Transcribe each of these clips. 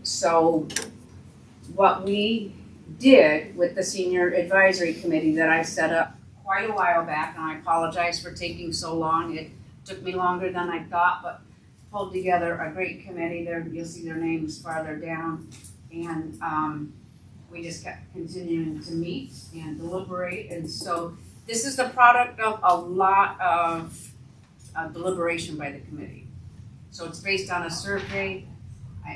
So what we did with the senior advisory committee that I set up quite a while back, and I apologize for taking so long. It took me longer than I thought, but pulled together a great committee. There, you'll see their names farther down. And we just kept continuing to meet and deliberate. And so this is the product of a lot of deliberation by the committee. So it's based on a survey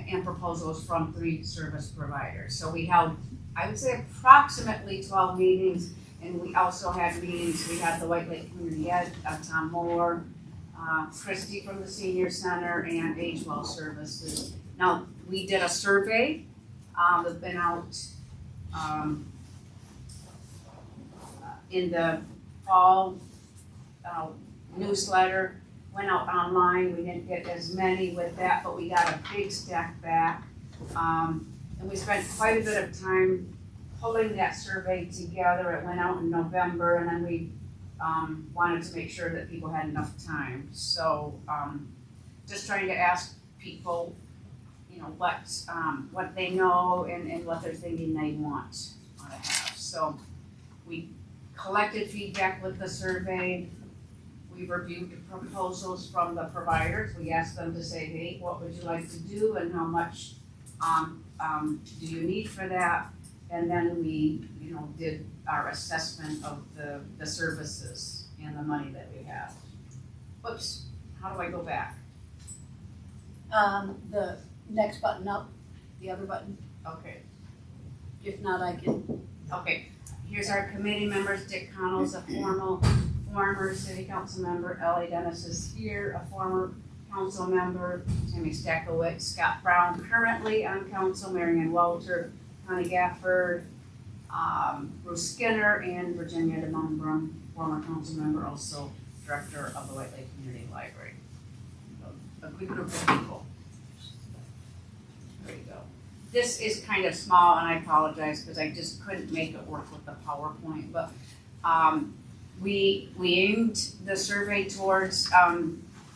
and proposals from 3 service providers. So we held, I would say, approximately 12 meetings, and we also had meetings. We had the White Lake Community Ed, Tom Moore, Christy from the Senior Center, and Age Well Services. Now, we did a survey that's been out in the fall newsletter, went out online. We didn't get as many with that, but we got a big stack back. And we spent quite a bit of time pulling that survey together. It went out in November, and then we wanted to make sure that people had enough time. So just trying to ask people, you know, what they know and what they're thinking they want to have. So we collected feedback with the survey. We reviewed the proposals from the providers. We asked them to say, hey, what would you like to do and how much do you need for that? And then we, you know, did our assessment of the services and the money that we have. Whoops, how do I go back? The next button up, the other button. Okay. If not, I can. Okay, here's our committee members. Dick Connell's a former city council member. Ellie Dennis is here, a former council member. Tammy Stackowitz, Scott Brown, currently on council. Marianne Walter, Connie Gafford, Bruce Skinner, and Virginia DeMumbrum, former council member, also director of the White Lake Community Library. So, a good group of people. There you go. This is kind of small, and I apologize because I just couldn't make it work with the PowerPoint, but we aimed the survey towards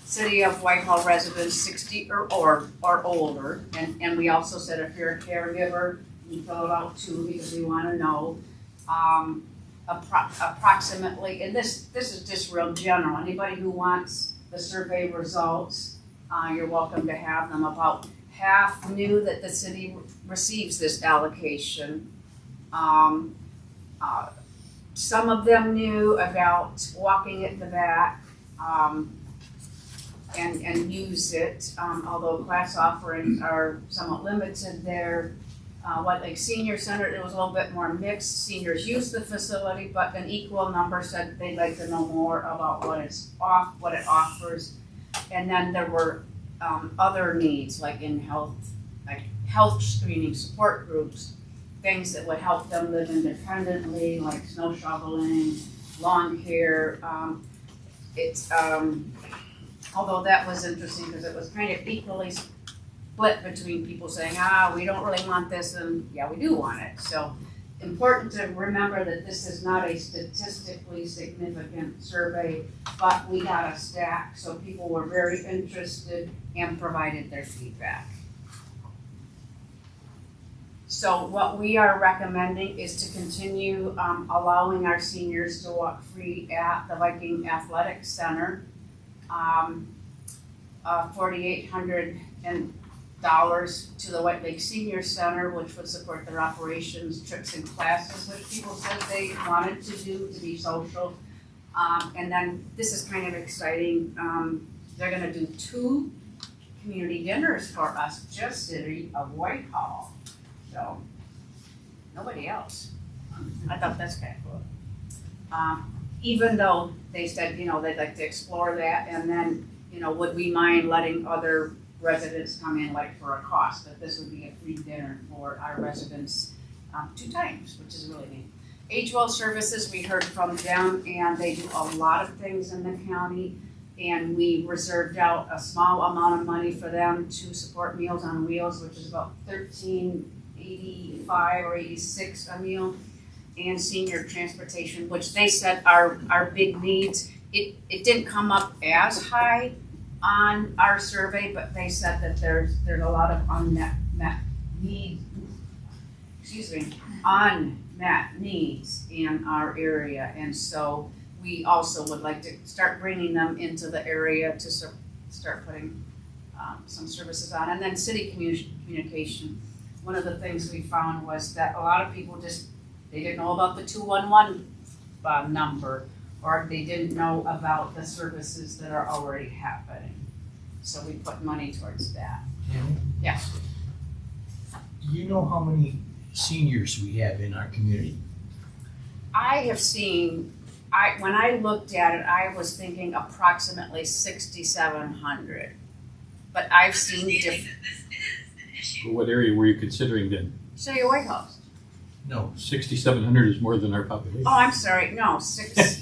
City of Whitehall residents 60 or older, and we also said if you're a caregiver, you fill it out too because we want to know approximately, and this is just real general. Anybody who wants the survey results, you're welcome to have them. About half knew that the city receives this allocation. Some of them knew about walking at the back and use it, although class offerings are somewhat limited there. White Lake Senior Center, it was a little bit more mixed. Seniors use the facility, but an equal number said they'd like to know more about what it offers. And then there were other needs, like in health screening, support groups, things that would help them live independently, like snow shoveling, lawn care. Although that was interesting because it was kind of equally split between people saying, we don't really want this, and yeah, we do want it. So important to remember that this is not a statistically significant survey, but we got a stack, so people were very interested and provided their feedback. So what we are recommending is to continue allowing our seniors to walk free at the Viking Athletic Center. $4,800 to the White Lake Senior Center, which would support their operations, trips, and classes, which people said they wanted to do to be social. And then this is kind of exciting. They're going to do 2 community dinners for us, just City of Whitehall. So nobody else. I thought that's kind of cool. Even though they said, you know, they'd like to explore that, and then, you know, would we mind letting other residents come in like for a cost, but this would be a free dinner for our residents 2 times, which is really neat. Age Well Services, we heard from them, and they do a lot of things in the county, and we reserved out a small amount of money for them to support Meals on Wheels, which is about $13.85 or $86 a meal, and senior transportation, which they said are big needs. It didn't come up as high on our survey, but they said that there's a lot of unmet unmet needs in our area. And so we also would like to start bringing them into the area to start putting some services on. And then city communication. One of the things we found was that a lot of people they didn't know about the 211 number, or they didn't know about the services that are already happening. So we put money towards that. Tammy? Yeah. Do you know how many seniors we have in our community? I have seen, when I looked at it, I was thinking approximately 6,700. But I've seen different. What area were you considering then? City of Whitehall. No. 6,700 is more than our population. Oh, I'm sorry, no, City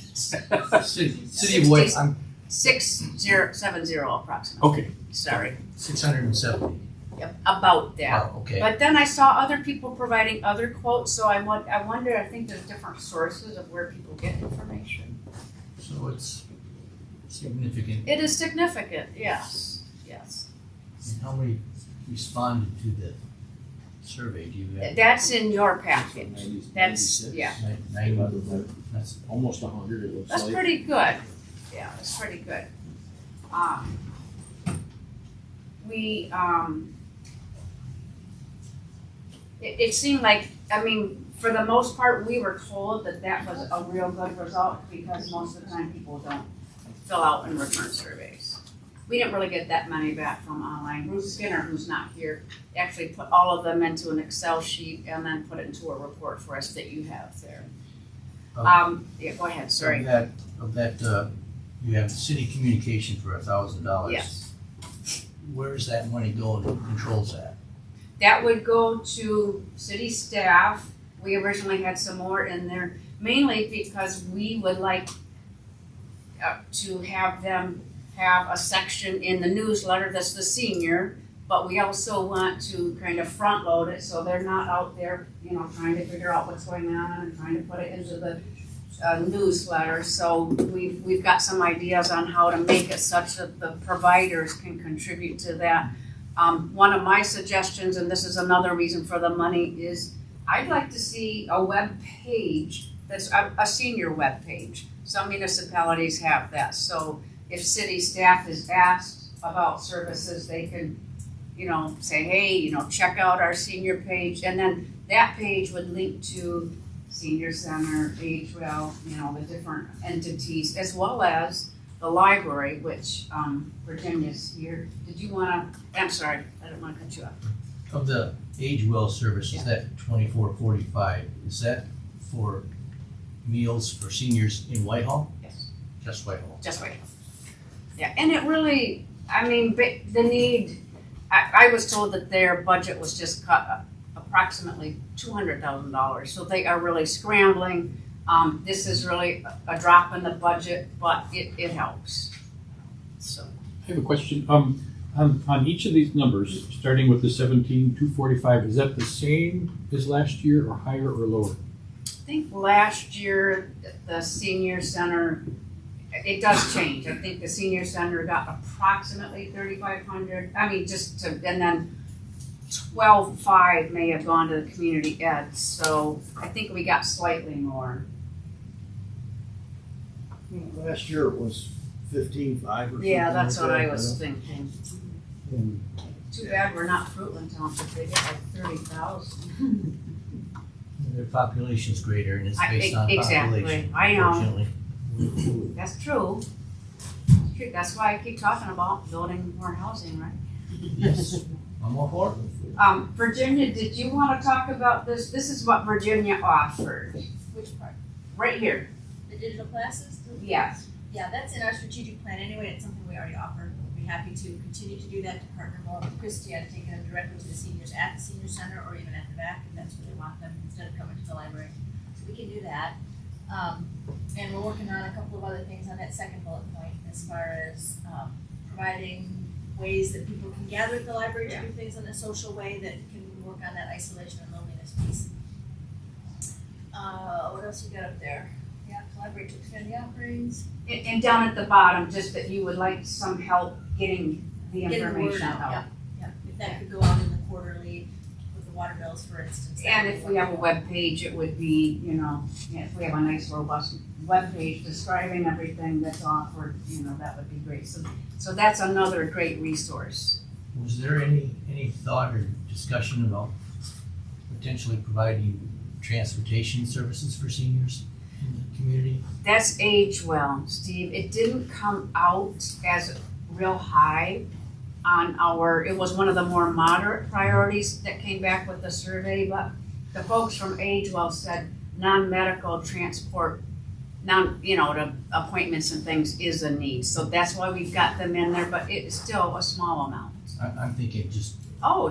of Whitehall, 6,070 approximately. Okay. Sorry. 670. Yep, about that. Wow, okay. But then I saw other people providing other quotes, so I wonder, I think there's different sources of where people get information. So it's significant. It is significant, yes, yes. And how many responded to the survey? Do you have? That's in your package. That's, 96? yeah, 90. That's almost 100, it looks that's like. pretty good. Yeah, that's pretty good. It seemed like, I mean, for the most part, we were told that was a real good result because most of the time people don't fill out and return surveys. We didn't really get that many back from online. Ruth Skinner, who's not here, actually put all of them into an Excel sheet and then put it into a report for us that you have there. Yeah, go ahead, sorry. Of that, you have city communication for $1,000. Yes. Where does that money go and who controls that? That would go to city staff. We originally had some more in there, mainly because we would like to have them have a section in the newsletter that's the senior, but we also want to kind of front load it so they're not out there, trying to figure out what's going on and trying to put it into the newsletter. So we've got some ideas on how to make it such that the providers can contribute to that. One of my suggestions, and this is another reason for the money, is I'd like to see a web page that's a senior web page. Some municipalities have that. So if city staff is asked about services, they can, say, hey, check out our senior page. And then that page would link to senior center, age-well, the different entities, as well as the library, which Virginia's here. Did you want to, I'm sorry, I don't want to cut you off. Of the age well service, is that $24.45? Is that for meals for seniors in Whitehall? Yes. Just Whitehall? Just Whitehall. Yeah, and it really, the need, I was told that their budget was just cut approximately $200,000, so they are really scrambling. This is really a drop in the budget, but it helps. So I have a question. On each of these numbers, starting with the 17,245, is that the same as last year or higher or lower? I think last year, the senior center, it does change. I think the senior center got approximately 3,500. And then 12,500 may have gone to the community ed. So I think we got slightly more. Last year it was 15,500 or something. Yeah, that's like what that, I was thinking. Too bad we're not Fruitland Township. They get like 30,000. Their population's greater and it's based on exactly. population. I know. Unfortunately. That's true. That's why I keep talking about building more housing, right? Yes, I'm all for it. Virginia, did you want to talk about this? This is what Virginia offered. Which part? Right here. The digital classes? Yes. Yeah, that's in our strategic plan anyway. It's something we already offer. We'd be happy to continue to do that, to partner more with Christie on taking them directly to the seniors at the senior center or even at the back if that's where they want them instead of coming to the library. So we can do that. And we're working on a couple of other things on that second bullet point as far as providing ways that people can gather at the library to do things in a social way that can work on that isolation and loneliness piece. What else you got up there? Yeah, collaborate to expand the offerings. And down at the bottom, just that you would like some help getting the Getting the word information out, out. yeah. If that could go out in the quarterly with the water bills, for instance. And if we have a web page, it would be, if we have a nice robust web page describing everything that's offered, that would be great. So that's another great resource. Was there any thought or discussion about potentially providing transportation services for seniors in the community? That's aged well, Steve. It didn't come out as real high on it was one of the more moderate priorities that came back with the survey, but the folks from Age Well said non-medical transport, to appointments and things is a need. So that's why we've got them in there, but it's still a small amount. I'm thinking just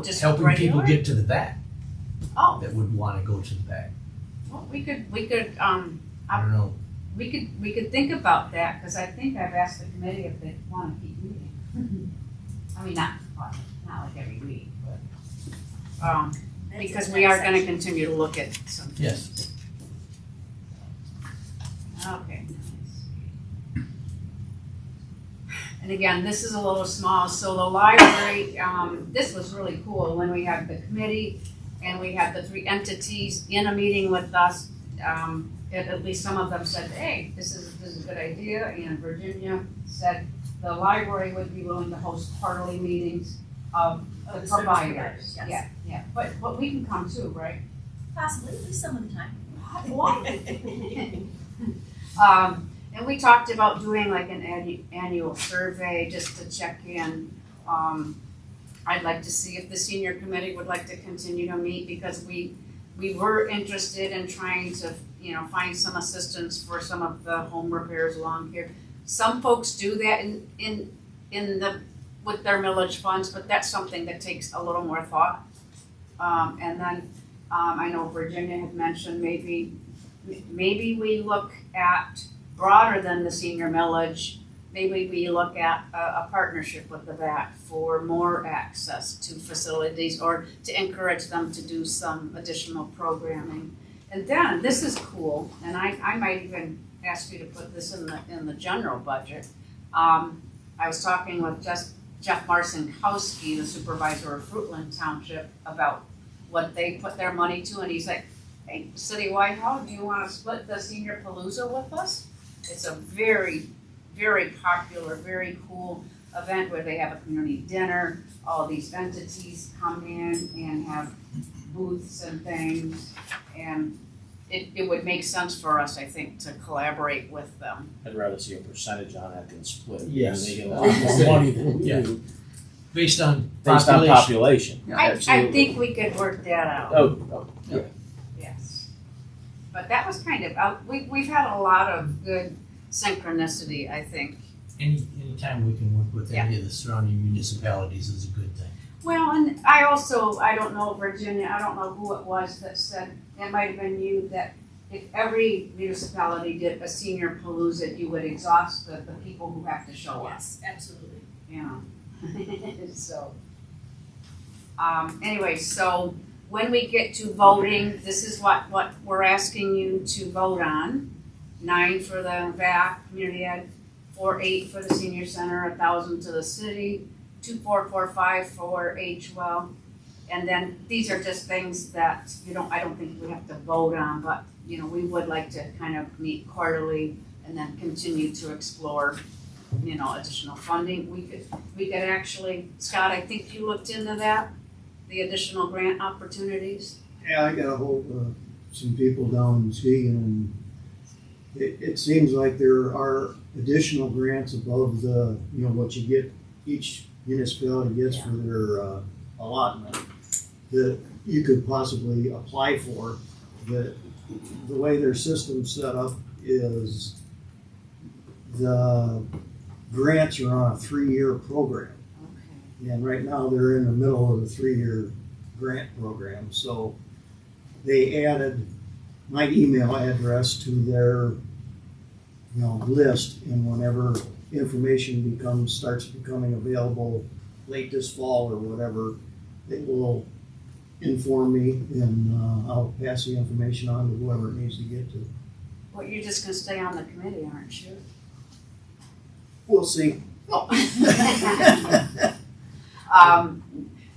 Just helping people regular? get to the vet Oh, that would want to go to the vet. well, we could, I don't know. we could think about that, because I think I've asked the committee if they want to keep meeting. I mean, not like every week, but, That's because the we are next gonna section. continue to look at some things. Yes. Okay. And again, this is a little small, so the library, this was really cool, when we had the committee and we had the 3 entities in a meeting with us, at least some of them said, hey, this is a good idea, and Virginia said the library would be willing to host quarterly meetings of Of the service providers. providers, yes. Yeah, but we can come too, right? Possibly, at least some of the time. And we talked about doing like an annual survey just to check in. I'd like to see if the senior committee would like to continue to meet, because we were interested in trying to, find some assistance for some of the home repairs along here. Some folks do that with their millage funds, but that's something that takes a little more thought. And then, I know Virginia had mentioned maybe we look at broader than the senior millage. Maybe we look at a partnership with the VAC for more access to facilities, or to encourage them to do some additional programming. And then, this is cool, and I might even ask you to put this in the general budget. I was talking with Jeff Marcinkowski, the supervisor of Fruitland Township, about what they put their money to, and he's like, hey, City of Whitehall, do you want to split the senior palooza with us? It's a very, very popular, very cool event where they have a community dinner, all these entities come in and have booths and things, and it would make sense for us, I think, to collaborate with them. I'd rather see a percentage on that than split. Yes. They get a lot more money than we Yeah. do, Based on based on population. population. Yeah, I Absolutely. think we could work that out. Oh, Yes. But that was kind of, we've had a lot of good synchronicity, I think. Anytime we can work with any of the surrounding municipalities is a good thing. Well, and I don't know, Virginia, I don't know who it was that said, it might have been you, that if every municipality did a senior palooza, you would exhaust the people who have to show up. Yes, absolutely. So, anyway, so when we get to voting, this is what we're asking you to vote on. 9 for the VAC, community ed, 4,800 for the senior center, 1,000 to the city, 2,445 for H-Well. And then these are just things that, I don't think we have to vote on, but, we would like to kind of meet quarterly and then continue to explore, additional funding. We could actually, Scott, I think you looked into that, the additional grant opportunities. Yeah, I got a hold of some people down in Muskegon, and it seems like there are additional grants above the, what you get, each municipality gets for their allotment, that you could possibly apply for. The way their system's set up is the grants are on a 3-year program. Okay. And right now, they're in the middle of the 3-year grant program, so they added my email address to their, list, and whenever information starts becoming available late this fall or whatever, they will inform me, and I'll pass the information on to whoever it needs to get to. Well, you're just gonna stay on the committee, aren't you? We'll see. Oh.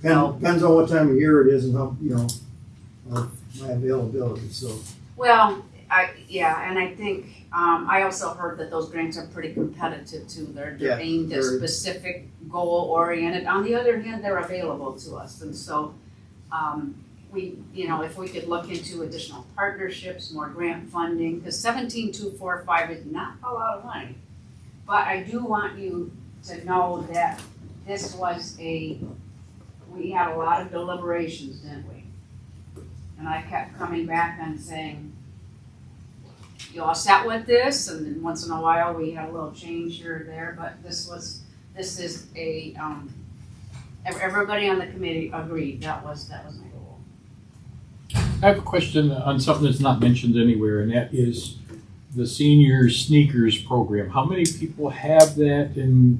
Depends on what time of year it is and how, my availability, so. Well, and I think, I also heard that those grants are pretty competitive too. They're Yeah, aimed at very. specific, goal-oriented. On the other hand, they're available to us, and so, if we could look into additional partnerships, more grant funding, because 17,245 is not a lot of money. But I do want you to know that this was we had a lot of deliberations, didn't we? And I kept coming back and saying, you all set with this? And then once in a while, we had a little change here or there, but this is everybody on the committee agreed, that was my goal. I have a question on something that's not mentioned anywhere, and that is the senior sneakers program. How many people have that, and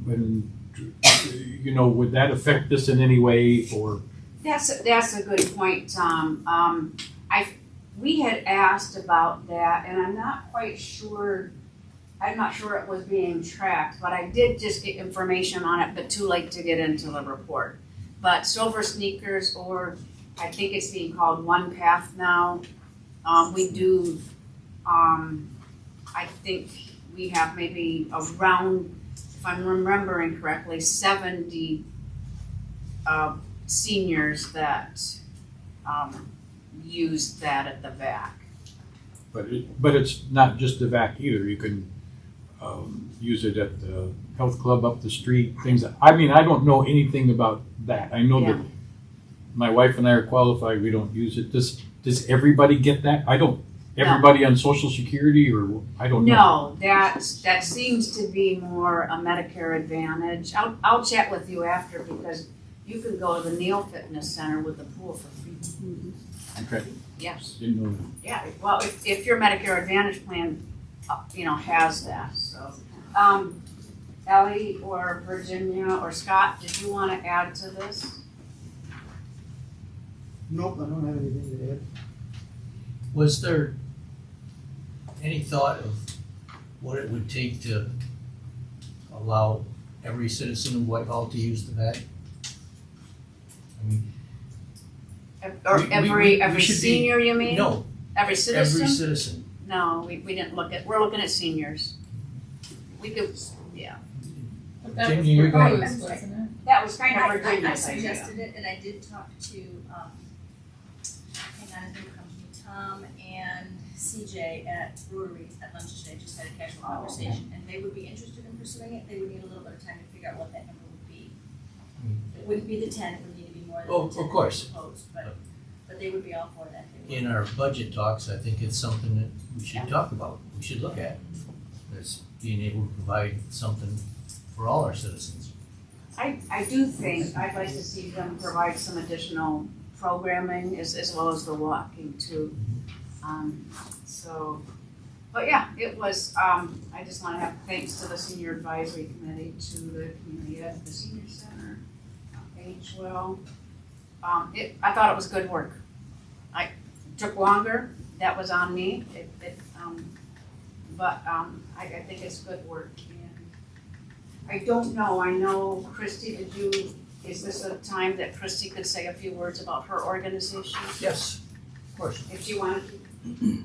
would that affect this in any way, or? That's a good point, Tom. We had asked about that, and I'm not sure it was being tracked, but I did just get information on it, but too late to get into the report. But Silver Sneakers, or I think it's being called One Path now, we do, I think we have maybe around, if I'm remembering correctly, 70 seniors that use that at the VAC. But it's not just the VAC either. You can use it at the health club up the street, things. I don't know anything about that. I know that my wife and I are qualified. We don't use it. Does everybody get that? Everybody on Social Security, or I don't know. No, that seems to be more a Medicare Advantage. I'll chat with you after, because you can go to the Neil Fitness Center with the pool for free. Okay. Yes. Didn't know that. Yeah. Well, if your Medicare Advantage plan, has that. So, Ellie or Virginia or Scott, did you want to add to this? Nope, I don't have anything to add. Was there any thought of what it would take to allow every citizen of Whitehall to use the VAC? Or we every should be- senior, you mean? No, Every citizen? every citizen. No, we didn't we're looking at seniors. We could, yeah. Virginia, you're going. That was kind I of Virginia's suggested idea. it, and I did talk to, hang on, I think it comes from Tom and CJ at Brewery at lunch today, just had a casual conversation, and they would be interested in pursuing it. They would need a little bit of time to figure out what that number would be. It wouldn't be the 10, it would need to be more than Oh, the 10 of course. proposed, but they would be all for that. They would. In our budget talks, I think it's something that we should talk about, we should look at. As being able to provide something for all our citizens. I do think I'd like to see them provide some additional programming as well as the walking too. But yeah, it was, I just want to have thanks to the Senior Advisory Committee, to the community at the Senior Center, Agewell. I thought it was good work. I took longer, that was on me, but I think it's good work. And I don't know, I know, Christy, is this a time that Christy could say a few words about her organization? Yes, of course. If she wanted to.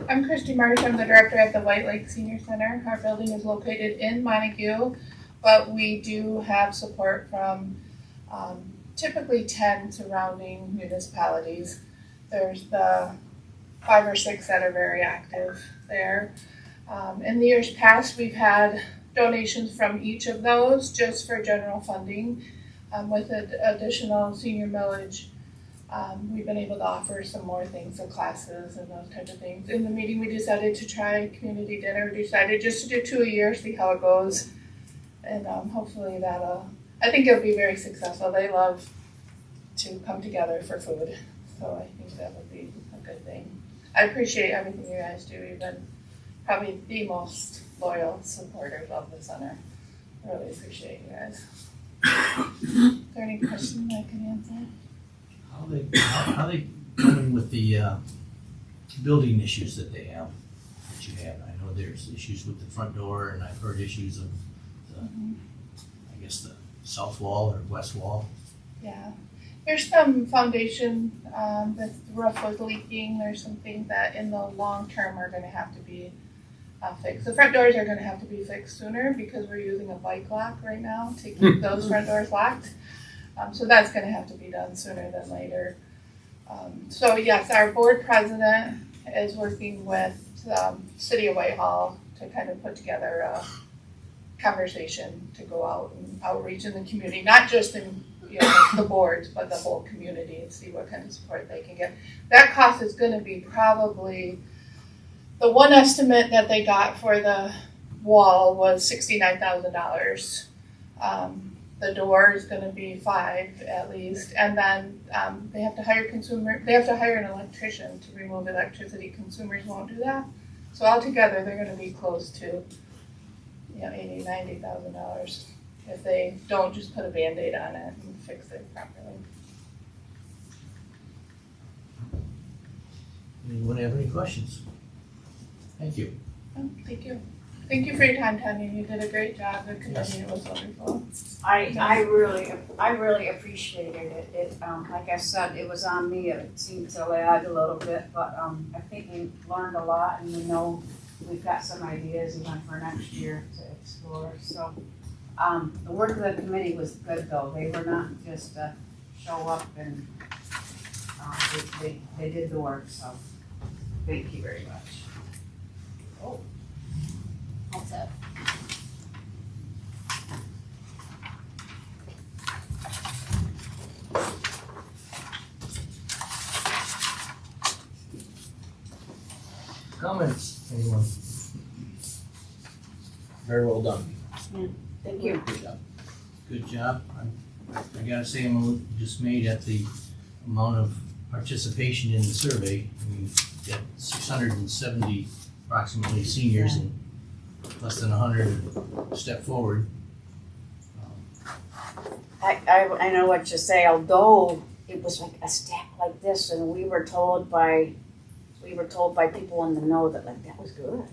I'm Christy Marsh. I'm the director at the White Lake Senior Center. Our building is located in Montague, but we do have support from typically 10 surrounding municipalities. There's the 5 or 6 that are very active there. In the years past, we've had donations from each of those just for general funding. With additional senior millage, we've been able to offer some more things, so classes and those types of things. In the meeting, we decided to try community dinner. We decided just to do 2 a year, see how it goes. And hopefully I think it'll be very successful. They love to come together for food. So I think that would be a good thing. I appreciate everything you guys do. You've been probably the most loyal supporters of the center. I really appreciate you guys. Is there any questions I can answer? How they going with the building issues that they have? That you have. I know there's issues with the front door, and I've heard issues of the, I guess, the south wall or west wall. Yeah, there's some foundation, the roof was leaking, there's some things that in the long term are gonna have to be fixed. The front doors are gonna have to be fixed sooner because we're using a bike lock right now to keep those front doors locked. So that's gonna have to be done sooner than later. So yes, our board president is working with City of Whitehall to kind of put together a conversation to go out and outreach in the community, not just in the boards, but the whole community, and see what kind of support they can get. That cost is gonna be probably, the one estimate that they got for the wall was $69,000. The door is gonna be $5,000 at least, and then they have to hire an electrician to remove electricity. Consumers won't do that. So altogether, they're gonna be close to $80,000, $90,000 if they don't just put a Band-Aid on it and fix it properly. Anyone have any questions? Thank you. Oh, thank you. Thank you for your time, Tanya. You did a great job. The committee was wonderful. I really appreciated it. It, like I said, it was on me. It seemed to lag a little bit, but, I think we learned a lot, and we know we've got some ideas even for next year to explore. So, the work of the committee was good though. They were not just, show up and, they did the work, so thank you very much. Also, Comments, anyone? Very well done. Thank you. Good job. Good job. I gotta say, I'm just made at the amount of participation in the survey. We've got 670 approximately seniors and less than 100 step forward. I know what you say, although it was like a stack like this, and we were told by people in the know that like that was good.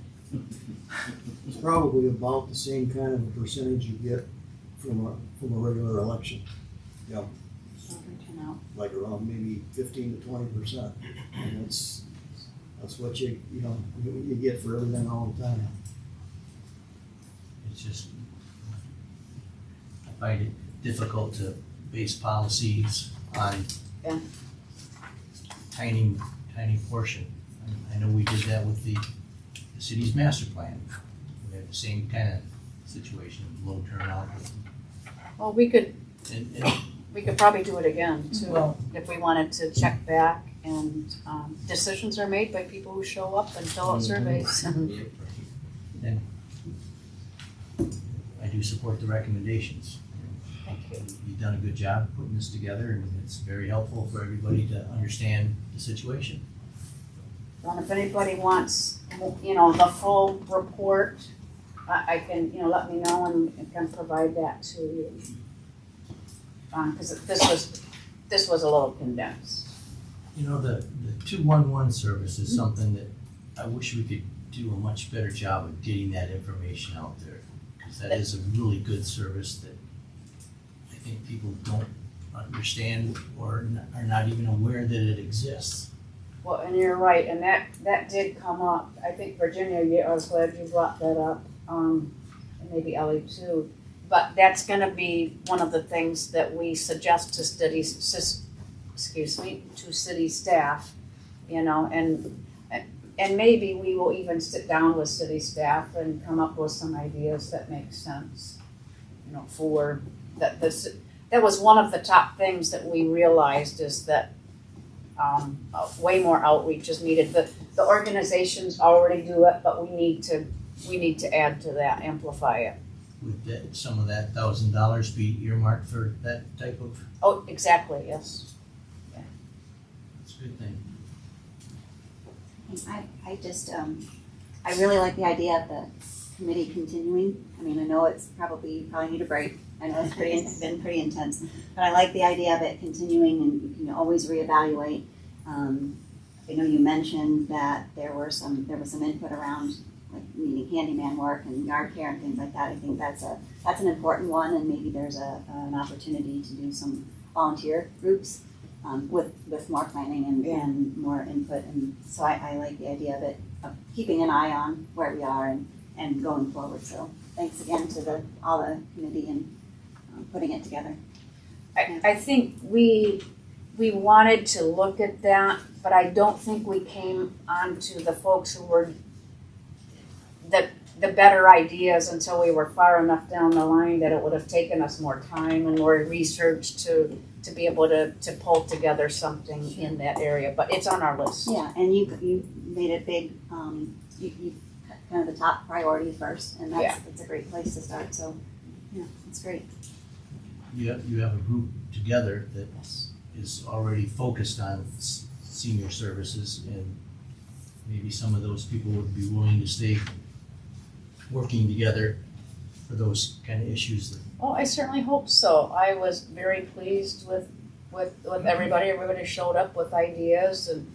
It's probably about the same kind of a percentage you get from a regular election. Like around maybe 15 to 20%. And that's what you get for everything all the time. It's just, I find it difficult to base policies on Yeah. tiny portion. I know we did that with the city's master plan. We had the same kind of situation, low turnout. Well, we could And probably do it again too, Well- if we wanted to check back, and decisions are made by people who show up and fill out surveys. and I do support the recommendations. Thank you. You've done a good job putting this together, and it's very helpful for everybody to understand the situation. And if anybody wants, the full report, I can, let me know and can provide that to you. Because this was a little condensed. The 211 service is something that I wish we could do a much better job of getting that information out there. Because that is a really good service that I think people don't understand or are not even aware that it exists. Well, and you're right, and that did come up. I think Virginia, I was glad you brought that up, and maybe Ellie too. But that's gonna be one of the things that we suggest to city staff, and maybe we will even sit down with city staff and come up with some ideas that make sense, for that. That was one of the top things that we realized is that way more outreach is needed. The organizations already do it, but we need to add to that, amplify it. Would some of that $1,000 be earmarked for that type of? Oh, exactly, yes. That's a good thing. I really like the idea of the committee continuing. I mean, I know it's probably need a break. I know it's been pretty intense, but I like the idea of it continuing, and you can always reevaluate. I know you mentioned that there was some input around like needing handyman work and yard care and things like that. I think that's an important one, and maybe there's an opportunity to do some volunteer groups with more planning and more input. And so I like the idea of keeping an eye on where we are and going forward. So thanks again to all the committee and putting it together. I think we wanted to look at that, but I don't think we came onto the folks who were the better ideas until we were far enough down the line that it would have taken us more time and more research to be able to pull together something in that area, but it's on our list. Yeah, and you made it big, you kind of the top priority first, and it's a great place to start, so, yeah, it's great. You have a group together that is already focused on senior services, and maybe some of those people would be willing to stay working together for those kind of issues. Oh, I certainly hope so. I was very pleased with everybody. Everybody showed up with ideas, and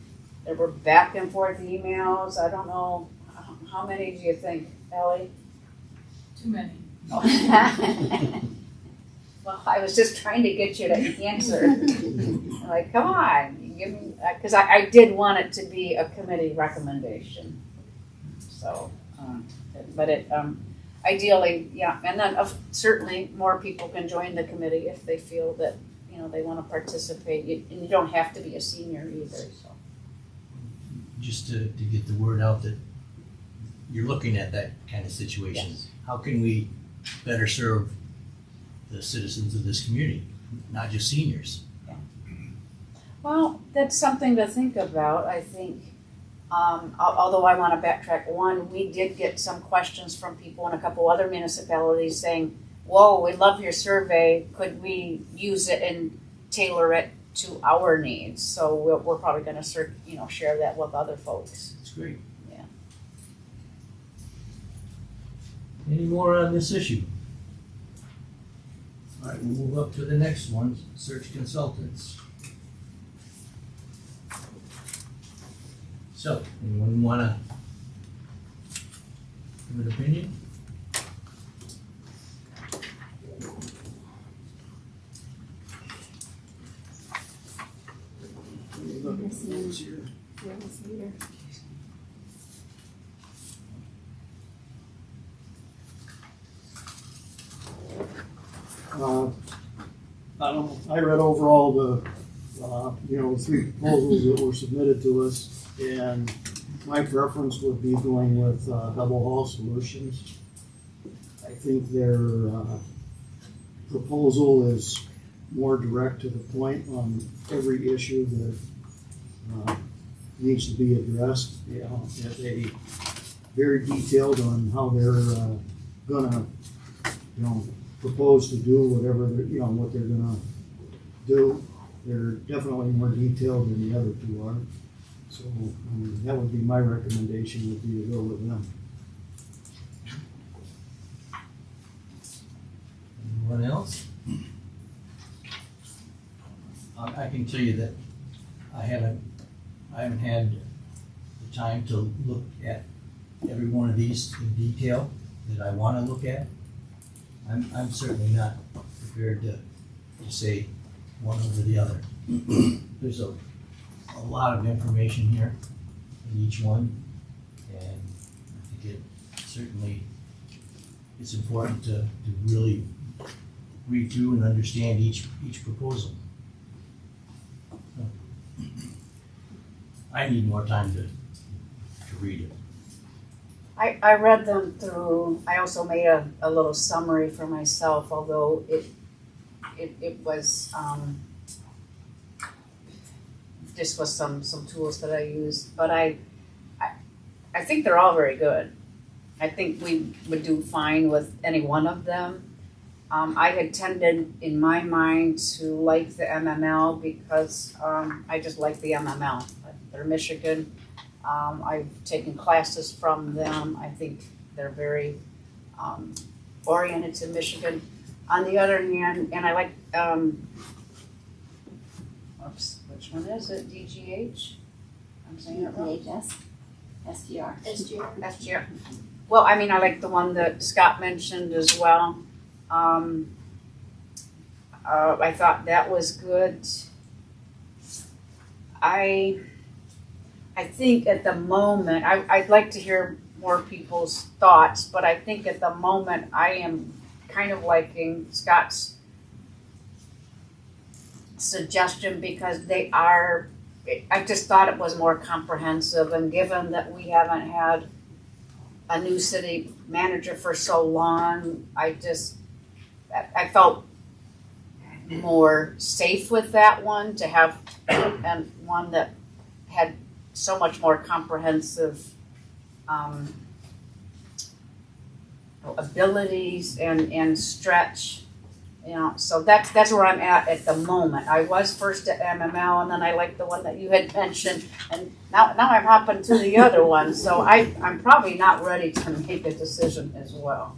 there were back and forth emails. I don't know, how many do you think, Ellie? Too many. Well, I was just trying to get you to answer. Like, come on, give me, because I did want it to be a committee recommendation. So, but it, ideally, yeah, and then certainly more people can join the committee if they feel that, they want to participate. And you don't have to be a senior either, so. Just to get the word out that you're looking at that kind of situation. Yes. How can we better serve the citizens of this community, not just seniors? Well, that's something to think about. I think, although I want to backtrack, one, we did get some questions from people in a couple other municipalities saying, whoa, we love your survey, could we use it and tailor it to our needs? So we're probably going to share that with other folks. That's great. Yeah. Any more on this issue? All right, we'll move up to the next one, search consultants. So, anyone want to give an opinion? I read over all the, three proposals that were submitted to us, and my preference would be going with Double Hall Solutions. I think their proposal is more direct to the point on every issue that needs to be addressed. They very detailed on how they're gonna, propose to do whatever what they're gonna do. They're definitely more detailed than the other two are. So that would be my recommendation, would be to go with them. Anyone else? I can tell you that I haven't had the time to look at every one of these in detail that I want to look at. I'm certainly not prepared to say one over the other. There's a lot of information here in each one, and I think it's important to really read through and understand each proposal. I need more time to read it. I read them through. I also made a little summary for myself, although it was just was some tools that I used. But I think they're all very good. I think we would do fine with any one of them. I had tended in my mind to like the MML because I just like the MML. They're Michigan. I've taken classes from them. I think they're very oriented to Michigan. On the other hand, and I like, which one is it? DGH? I'm saying it wrong. PHS, STR. SGR. Well, I mean, I like the one that Scott mentioned as well. I thought that was good. I think at the moment, I'd like to hear more people's thoughts, but I think at the moment I am kind of liking Scott's suggestion because I just thought it was more comprehensive, and given that we haven't had a new city manager for so long, I felt more safe with that one to have, and one that had so much more comprehensive abilities and stretch. So that's where I'm at the moment. I was first at MML, and then I liked the one that you had mentioned, and now I'm hopping to the other one. So I'm probably not ready to make a decision as well.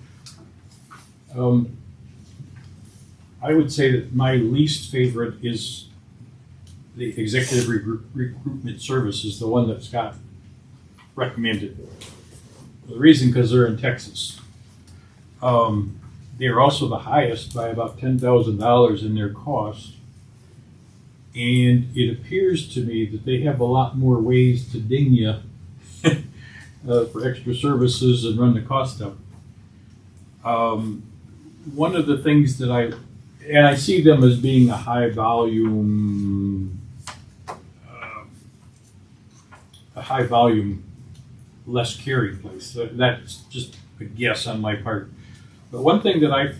I would say that my least favorite is the executive recruitment services, the one that Scott recommended. The reason, because they're in Texas. They are also the highest by about $10,000 in their cost. And it appears to me that they have a lot more ways to ding you for extra services and run the cost up. One of the things that I see them as being a high volume, less caring place. That's just a guess on my part. But one thing that I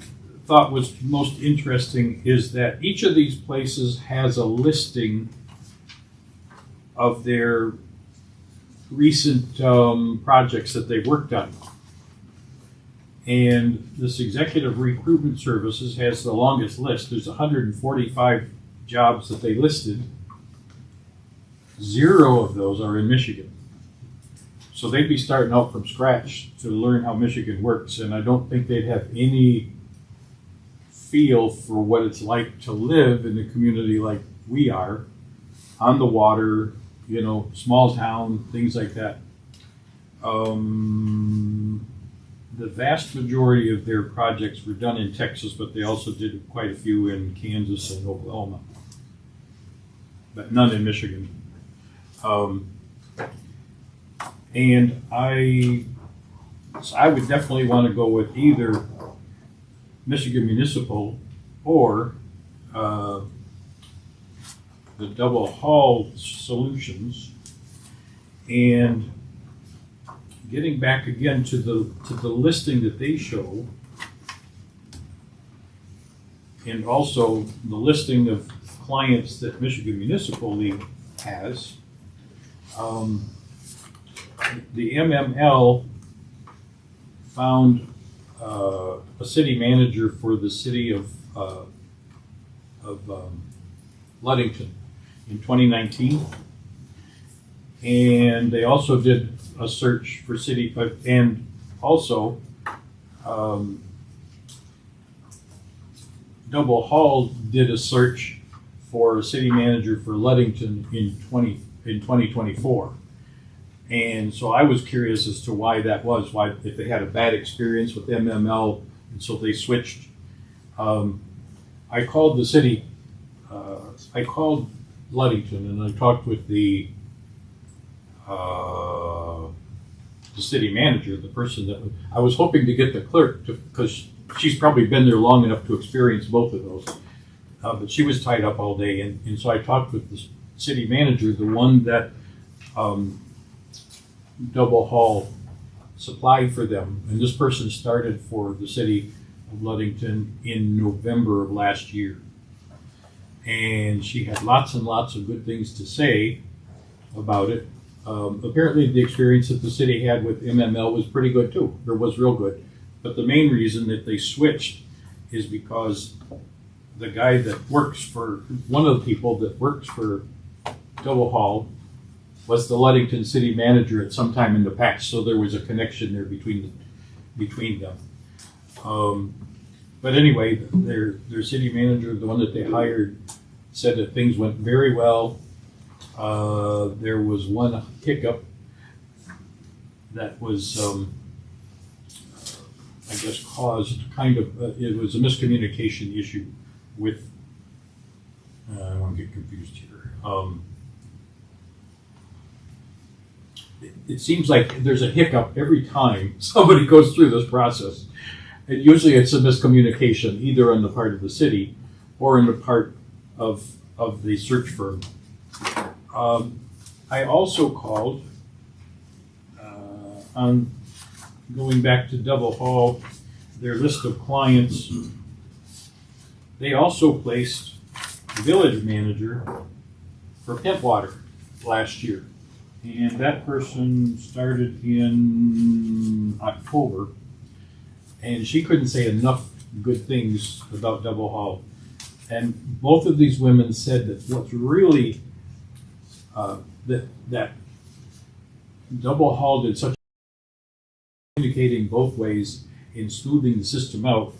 thought was most interesting is that each of these places has a listing of their recent projects that they've worked on. And this executive recruitment services has the longest list. There's 145 jobs that they listed. 0 of those are in Michigan. So they'd be starting out from scratch to learn how Michigan works, and I don't think they'd have any feel for what it's like to live in a community like we are, on the water, small town, things like that. The vast majority of their projects were done in Texas, but they also did quite a few in Kansas and Oklahoma, but none in Michigan. And I would definitely want to go with either Michigan Municipal or the Double Hall Solutions. And getting back again to the listing that they show, and also the listing of clients that Michigan Municipal League has. The MML found a city manager for the city of Ludington in 2019, and they also did a search for city, and also Double Hall did a search for a city manager for Ludington in 2024. And so I was curious as to why that was, why if they had a bad experience with MML, and so they switched. I called the city, I called Ludington, and I talked with the city manager, the person that I was hoping to get the clerk, because she's probably been there long enough to experience both of those. But she was tied up all day, and so I talked with the city manager, the one that Double Hall supplied for them, and this person started for the city of Ludington in November of last year. And she had lots and lots of good things to say about it. Apparently the experience that the city had with MML was pretty good too, or was real good. But the main reason that they switched is because the guy that works for, one of the people that works for Double Hall was the Ludington city manager at some time in the past, so there was a connection there between them. But anyway, their city manager, the one that they hired, said that things went very well. There was one hiccup that was, I guess, caused kind of, it was a miscommunication issue with, I don't want to get confused here. It seems like there's a hiccup every time somebody goes through this process. And usually it's a miscommunication, either on the part of the city or on the part of the search firm. I also called on going back to Double Hall, their list of clients. They also placed the village manager for Pentwater last year. And that person started in October, and she couldn't say enough good things about Double Hall. And both of these women said that what's really that Double Hall did such communicating both ways in smoothing the system out.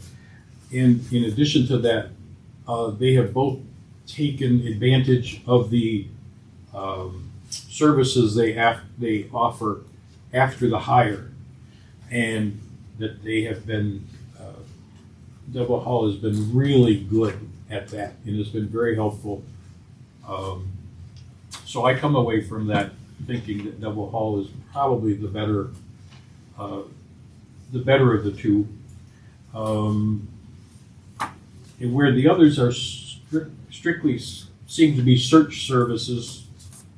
And in addition to that, they have both taken advantage of the services they offer after the hire, and that they have been Double Hall has been really good at that, and it's been very helpful. So I come away from that thinking that Double Hall is probably the better of the two. And where the others are strictly seem to be search services,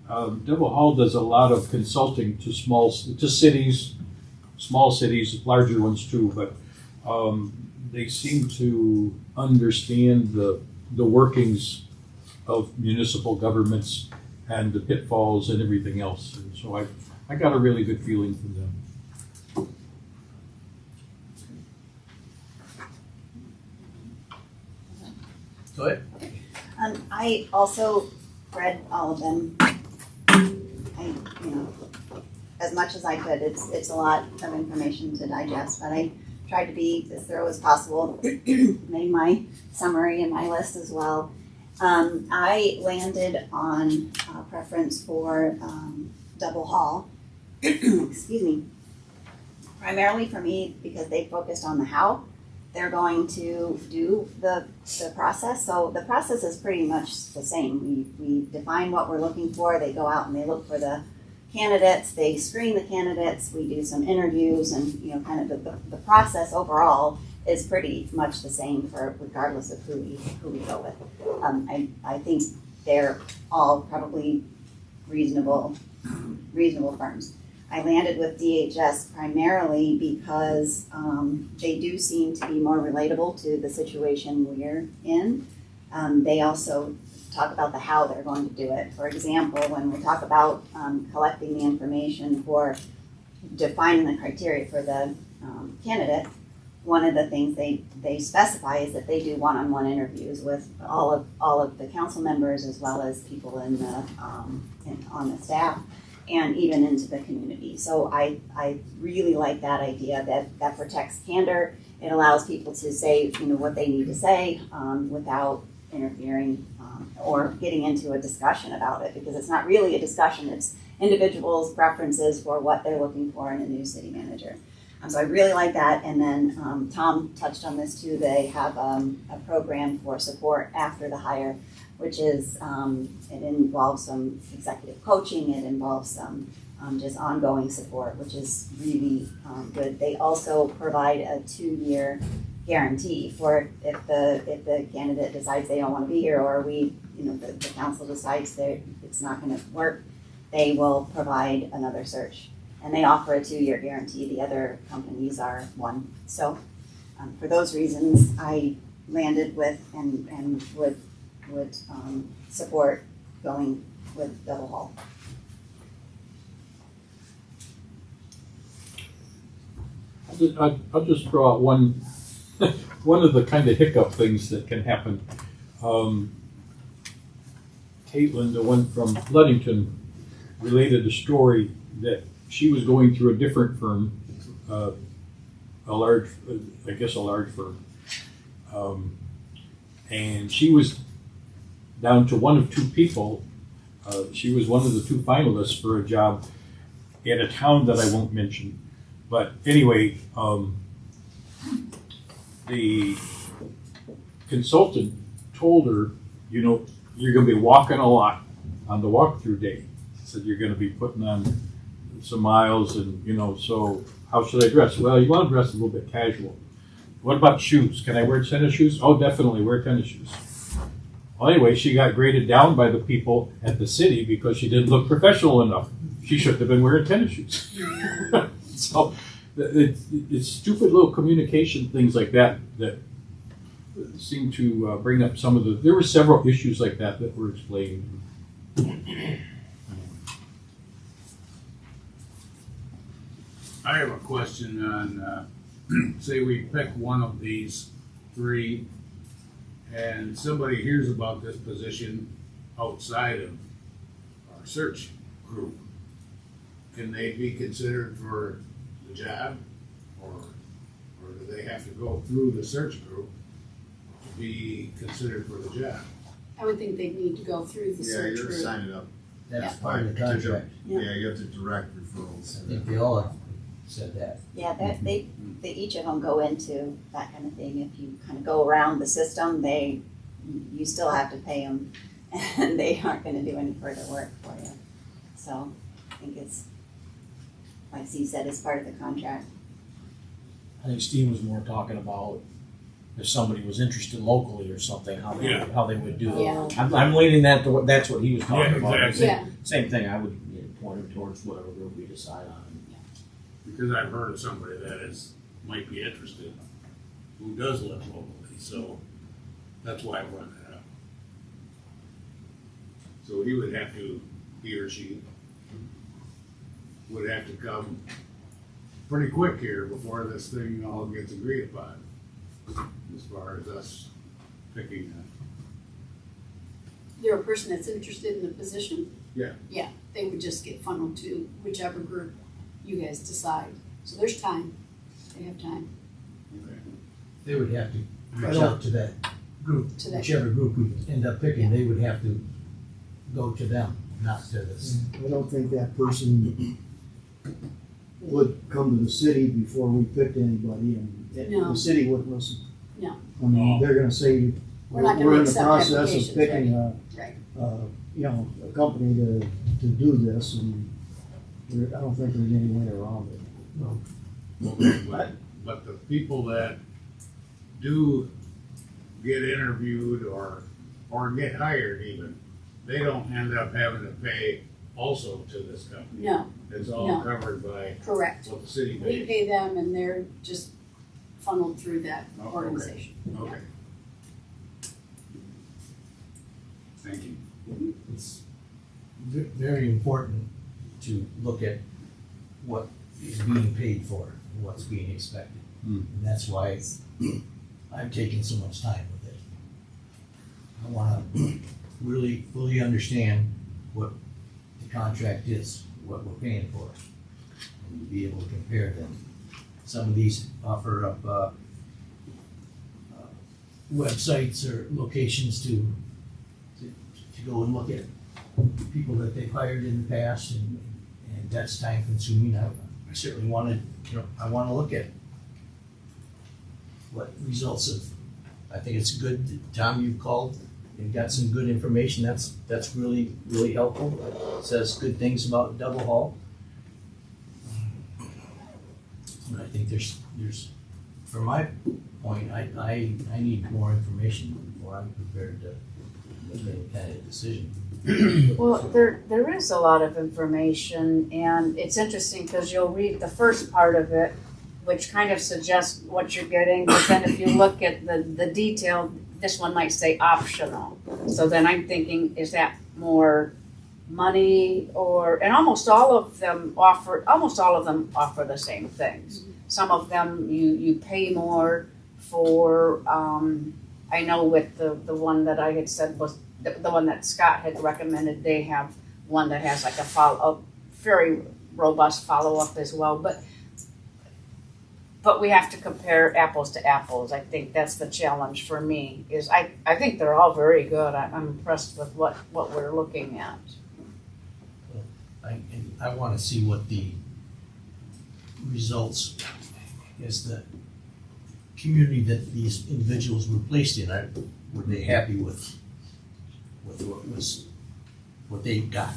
Double Hall does a lot of consulting to small cities, larger ones too, but they seem to understand the workings of municipal governments and the pitfalls and everything else. And so I got a really good feeling from them. Go ahead. I also read all of them. As much as I could, it's a lot of information to digest, but I tried to be as thorough as possible, made my summary and my list as well. I landed on preference for Double Hall, excuse me, primarily for me because they focused on the how they're going to do the process. So the process is pretty much the same. We define what we're looking for. They go out and they look for the candidates. They screen the candidates. We do some interviews, and kind of the process overall is pretty much the same for regardless of who we go with. I think they're all probably reasonable firms. I landed with DHS primarily because they do seem to be more relatable to the situation we're in. They also talk about the how they're going to do it. For example, when we talk about collecting the information for defining the criteria for the candidate, one of the things they specify is that they do one-on-one interviews with all of the council members as well as people in the on the staff, and even into the community. So I really like that idea that protects candor. It allows people to say what they need to say without interfering or getting into a discussion about it, because it's not really a discussion. It's individuals' preferences for what they're looking for in a new city manager. So I really like that. And then Tom touched on this too. They have a program for support after the hire, which is, it involves some executive coaching. It involves some just ongoing support, which is really good. They also provide a 2-year guarantee for if the candidate decides they don't want to be here, or the council decides that it's not going to work, they will provide another search. And they offer a 2-year guarantee. The other companies are 1. So for those reasons, I landed with and would support going with Double Hall. I'll just throw out one of the kind of hiccup things that can happen. Caitlin, the one from Ludington, related a story that she was going through a different firm, a large firm, and she was down to one of 2 people She was one of the 2 finalists for a job in a town that I won't mention. But anyway, the consultant told her, you know, you're gonna be walking a lot on the walkthrough day. Said you're gonna be putting on some miles and, you know, so how should I dress? Well, you wanna dress a little bit casual. What about shoes? Can I wear tennis shoes? Oh, definitely wear tennis shoes. Well, anyway, she got graded down by the people at the city because she didn't look professional enough. She shouldn't have been wearing tennis shoes. So it's stupid little communication things like that that seem to bring up some of the, there were several issues like that that were explained. I have a question on, say we pick one of these 3 and somebody hears about this position outside of our search group. Can they be considered for the job, or do they have to go through the search group to be considered for the job? I would think they'd need to go through the Yeah, search you're route. signing up. That's part of the contract. Yeah, you have to direct referrals. I think they all have said that. Yeah, they each of them go into that kind of thing. If you kind of go around the system, you still have to pay them, and they aren't going to do any further work for you. So I think it's, like Steve said, it's part of the contract. I think Steve was more talking about if somebody was interested locally or something, how they would do it. Yeah. I'm leaning that to what, that's what he was talking Yeah, about. exactly. Yeah. Same thing, I would point him towards whatever group we decide on. Because I've heard of somebody that might be interested, who does live locally, so that's why I brought that up. So he or she would have to come pretty quick here before this thing all gets agreed upon, as far as us picking You're a person that's interested in the position? Yeah. Yeah, they would just get funneled to whichever group you guys decide. So there's time. They have time They would have to reach out to that group, to that. whichever group we end up picking, they would have to go to them, not to this. I don't think that person would come to the city before we picked anybody, and No. the city wouldn't listen. No. I mean, they're gonna say, We're not gonna we're in the accept process of applications, picking Right. a company to do this, and I don't think there's any way around it. that. But the people that do get interviewed or get hired even, they don't end up having to pay also to this company. No, It's all No. covered by correct. what the city We pays. pay them and they're just funneled through that Oh, okay. organization. Okay. Thank you. It's very important to look at what is being paid for, and what's being expected. Hmm. And that's why I've taken so much time with it. I wanna really fully understand what the contract is, what we're paying for, and be able to compare them. Some of these offer up, websites or locations to go and look at people that they've hired in the past, and that's time consuming. I certainly wanted, I wanna look at what results of, I think it's good, that, Tom, you've called and got some good information, that's really, really helpful. It says good things about Double Hall. And I think there's, from my point, I need more information before I'm prepared to make any kind of decision. Well, there is a lot of information, and it's interesting because you'll read the first part of it, which kind of suggests what you're getting, but then if you look at the detail, this one might say optional. So then I'm thinking, is that more money, and almost all of them offer the same things. Some of them you pay more for, I know with the one that I had said was the one that Scott had recommended, they have one that has like a very robust follow-up as well, but we have to compare apples to apples. I think that's the challenge for me, is I think they're all very good. I'm impressed with what we're looking at. I wanna see what the results is the community that these individuals were placed in. Were they happy with what they got?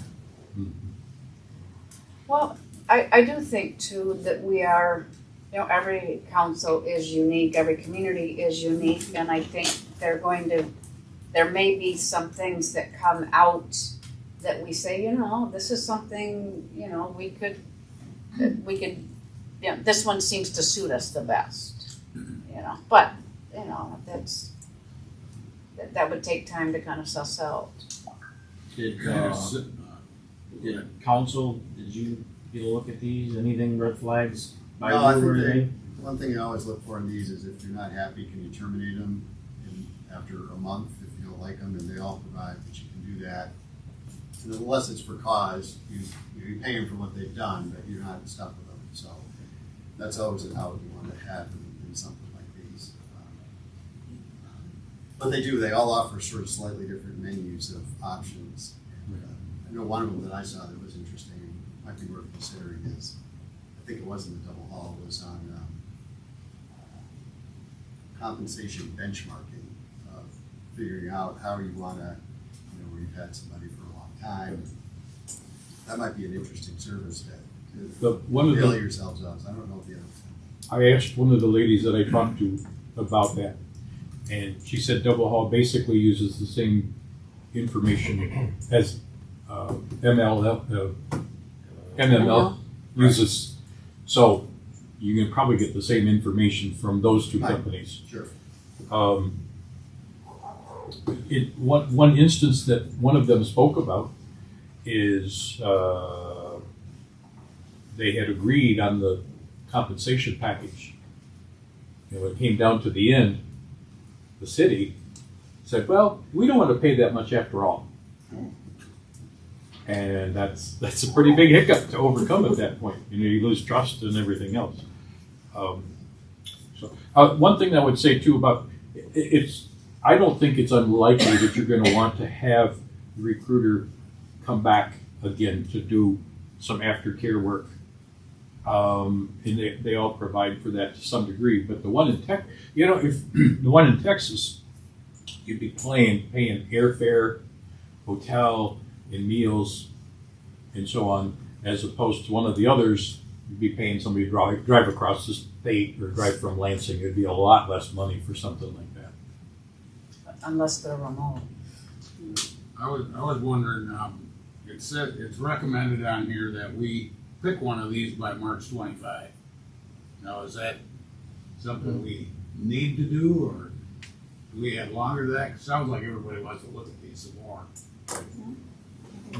Well, I do think too that we are, every council is unique, every community is unique, and I think there may be some things that come out that we say, this is something, we could, this one seems to suit us the best, but, that would take time to kind of suss out. Did council, did you get a look at these? Anything red flags by No, I you or think anything? one thing I always look for in these is if you're not happy, can you terminate them after a month if you don't like them? And they all provide that you can do that. And unless it's for cause, you pay them for what they've done, but you're not stuck with them. So that's always an out you want to have in something like these. But they all offer sort of slightly different menus of options. And, I know one of them that I saw that was interesting and might be worth considering is, I think it was in the double hall, was on compensation benchmarking, of figuring out how you want to, where you've had somebody for a long time. That might be an interesting service to avail yourselves of. I don't know if the other. I asked one of the ladies that I talked to about that, and she said Double Hall basically uses the same information as MML uses. So you can probably get the same information from those two companies. Sure. One instance that one of them spoke about is they had agreed on the compensation package. And when it came down to the end, the city said, well, we don't want to pay that much after all. And that's a pretty big hiccup to overcome at that point. You lose trust and everything else. One thing I would say too about I don't think it's unlikely that you're going to want to have the recruiter come back again to do some aftercare work. And they all provide for that to some degree. But the one in if the one in Texas, you'd be paying airfare, hotel, and meals, and so on, as opposed to one of the others, you'd be paying somebody to drive across the state or drive from Lansing. It'd be a lot less money for something like that. Unless they're remote. I was wondering, it said, it's recommended on here that we pick one of these by March 25. Now, is that something we need to do, or do we have longer than that? 'Cause it sounds like everybody wants to look at these some more.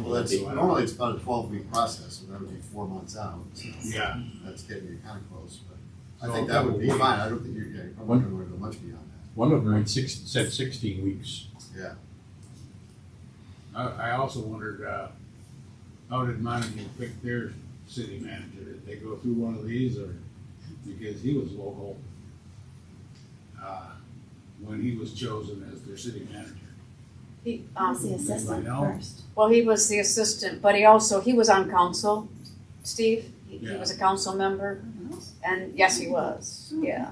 Well, normally it's about a 12-week process, so that would be 4 months out. So Yeah. That's getting you kind of close, but So I think that would be fine. I don't think you're probably not going to go much beyond that. One of them said 16 weeks. Yeah. I also wondered, how did Montague pick their city manager? Did they go through one of these, or because he was local when he was chosen as their city manager? He Was the assistant first? Well, he was the assistant, but he was on council, Steve. He Yeah. was a council member, and yes, he was, yeah.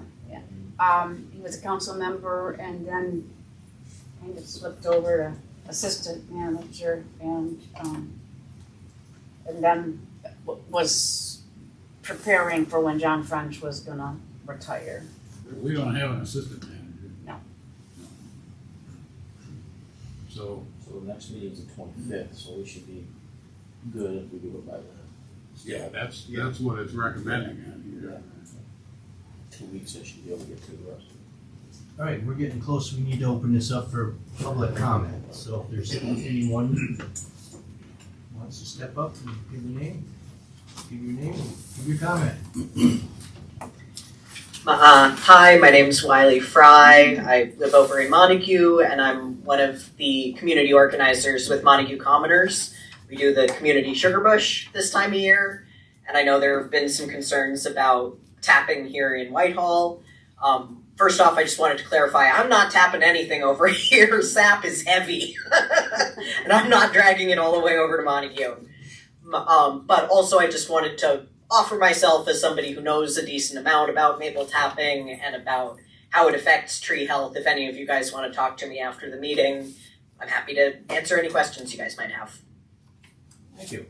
He was a council member and then kind of slipped over to assistant manager and then was preparing for when John French was gonna retire. We don't have an assistant manager. No. So, So the next meeting's the 25th, so we should be good if we do it by then. yeah, that's what it's recommending on here. 2 weeks, I should be able to get through the rest of it. All right, we're getting close. We need to open this up for public comment. So if there's anyone who wants to step up and give your name, give your comment. Hi, my name's Wiley Fry. I live over in Montague, and I'm one of the community organizers with Montague Commoners. We do the community sugar bush this time of year, and I know there have been some concerns about tapping here in Whitehall. First off, I just wanted to clarify, I'm not tapping anything over here. SAP is heavy, and I'm not dragging it all the way over to Montague. But also I just wanted to offer myself as somebody who knows a decent amount about maple tapping and about how it affects tree health. If any of you guys want to talk to me after the meeting, I'm happy to answer any questions you guys might have. Thank you.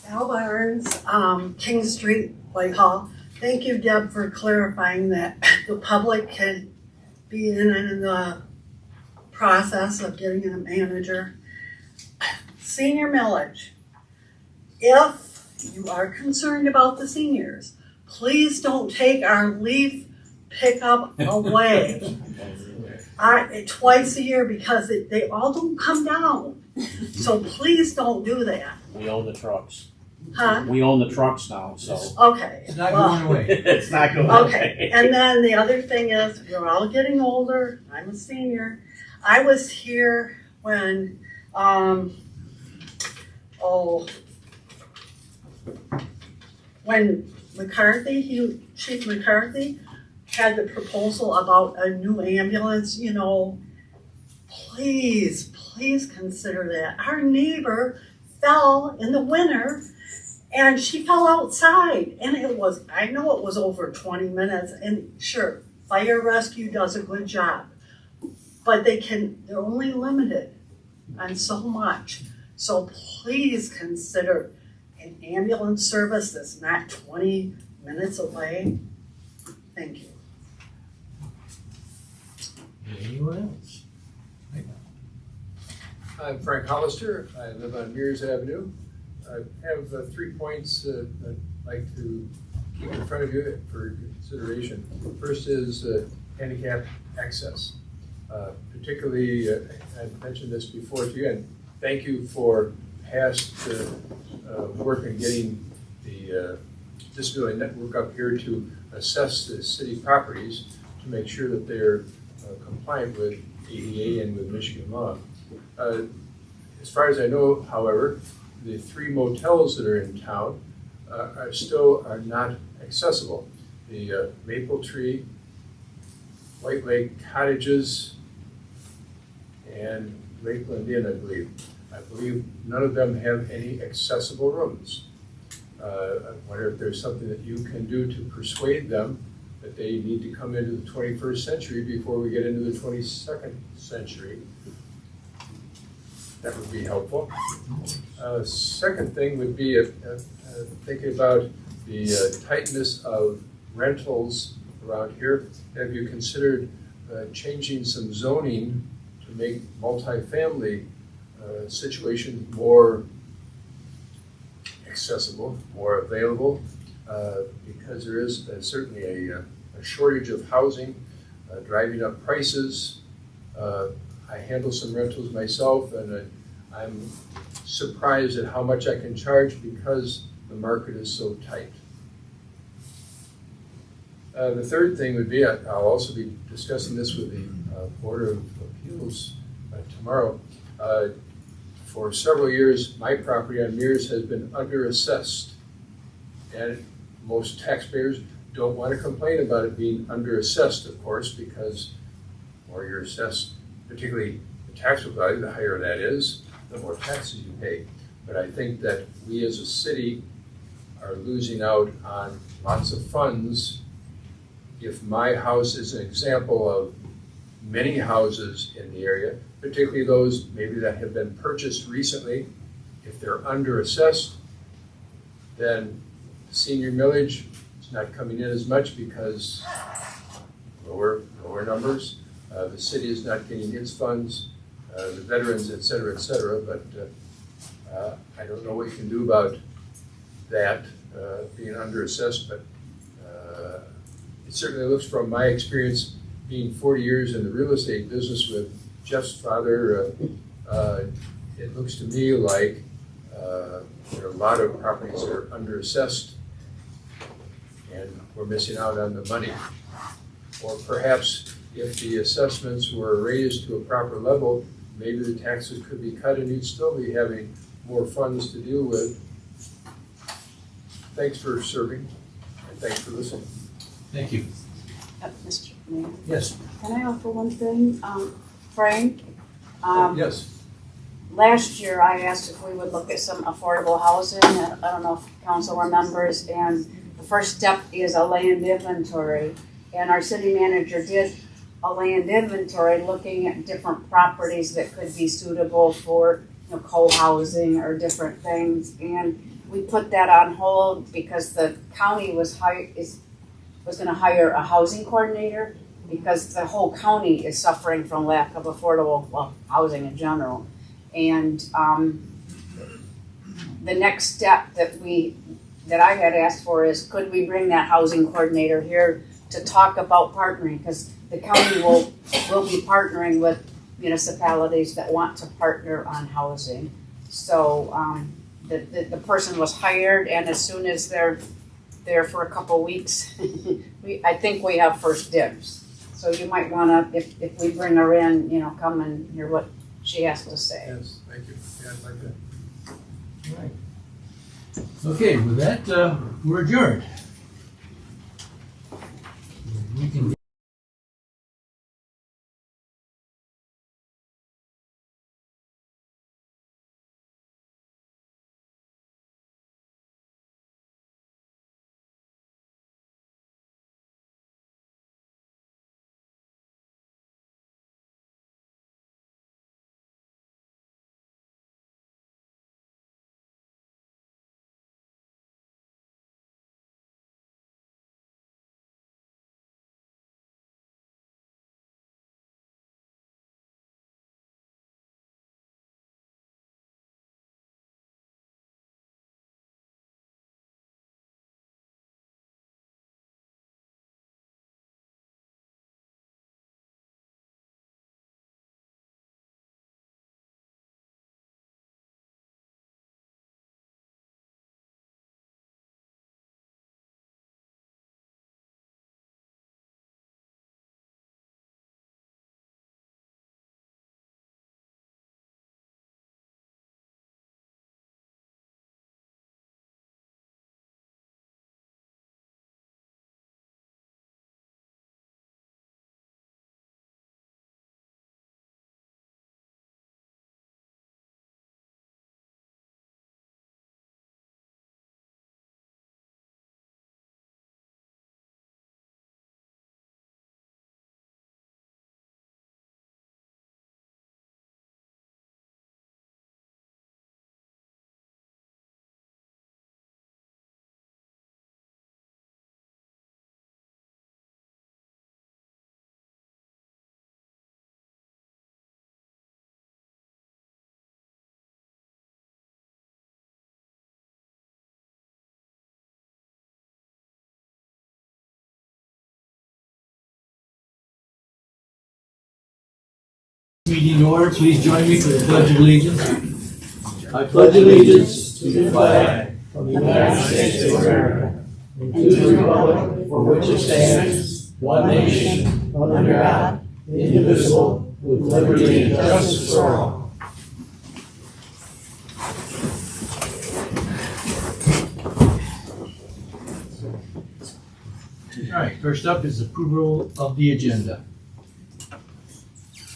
Al Barnes, King Street, Whitehall. Thank you, Deb, for clarifying that the public can be in the process of getting a manager. Senior millage. If you are concerned about the seniors, please don't take our leaf pickup away. Twice a year, because they all don't come down. So please don't do that. We own the trucks. Huh? We own the trucks now, so. Okay. It's not well, going away. It's not going Okay, and then the other thing is, we're all getting older. I'm a senior. I was here when, when Chief McCarthy had the proposal about a new ambulance, please consider that. Our neighbor fell in the winter and she fell outside, and I know it was over 20 minutes, and sure, fire rescue does a good job, but they're only limited on so much. So please consider an ambulance service that's not 20 minutes away. Thank you. Anyone else? I'm Frank Hollister. I live on Mears Avenue. I have 3 points I'd like to keep in front of you for consideration. First is handicap access. Particularly, I've mentioned this before to you, and thank you for past work in getting the disability network up here to assess the city properties to make sure that they're compliant with ADA and with Michigan law. As far as I know, however, the 3 motels that are in town are not accessible. The Maple Tree, White Lake Cottages, and Lakeland Inn, I believe. I believe none of them have any accessible rooms. I wonder if there's something that you can do to persuade them that they need to come into the 21st century before we get into the 22nd century. That would be helpful. Second thing would be thinking about the tightness of rentals around here. Have you considered changing some zoning to make multifamily situations more accessible, more available? Because there is certainly a shortage of housing, driving up prices. I handle some rentals myself, and I'm surprised at how much I can charge because the market is so tight. The third thing would be, I'll also be discussing this with the Board of Appeals tomorrow. For several years, my property on Mears has been underassessed, and most taxpayers don't want to complain about it being underassessed, of course, because the more you're assessed, particularly the taxable value, the higher that is, the more taxes you pay. But I think that we as a city are losing out on lots of funds. If my house is an example of many houses in the area, particularly those maybe that have been purchased recently, if they're underassessed, then senior millage is not coming in as much because lower numbers. The city is not getting its funds, the veterans, et cetera, but I don't know what you can do about that being underassessed, but it certainly looks, from my experience being 40 years in the real estate business with Jeff's father, it looks to me like there are a lot of properties that are underassessed and we're missing out on the money. Or perhaps if the assessments were raised to a proper level, maybe the taxes could be cut and you'd still be having more funds to deal with. Thanks for serving, and thanks for listening. Thank you. Mr. Mayor, Yes. can I offer one thing? Frank, Yes. last year I asked if we would look at some affordable housing. I don't know if council remembers, and the first step is a land inventory. And our city manager did a land inventory looking at different properties that could be suitable for, co-housing or different things. And we put that on hold because the county was gonna hire a housing coordinator because the whole county is suffering from lack of affordable, housing in general. And the next step that I had asked for is, could we bring that housing coordinator here to talk about partnering? Because the county will be partnering with municipalities that want to partner on housing. So the person was hired, and as soon as they're there for a couple weeks, I think we have first dibs. So you might wanna, if we bring her in, come and hear what she has to say. Yes, thank you. Yeah, I'd like that. All right. Okay, with that, we're adjourned. We can meeting in order. Please join me for the Pledge of Allegiance. I pledge allegiance to the flag of the United States of America and to the republic for which it stands, one nation, under God, indivisible, with liberty and justice for all. All right, first up is approval of the agenda.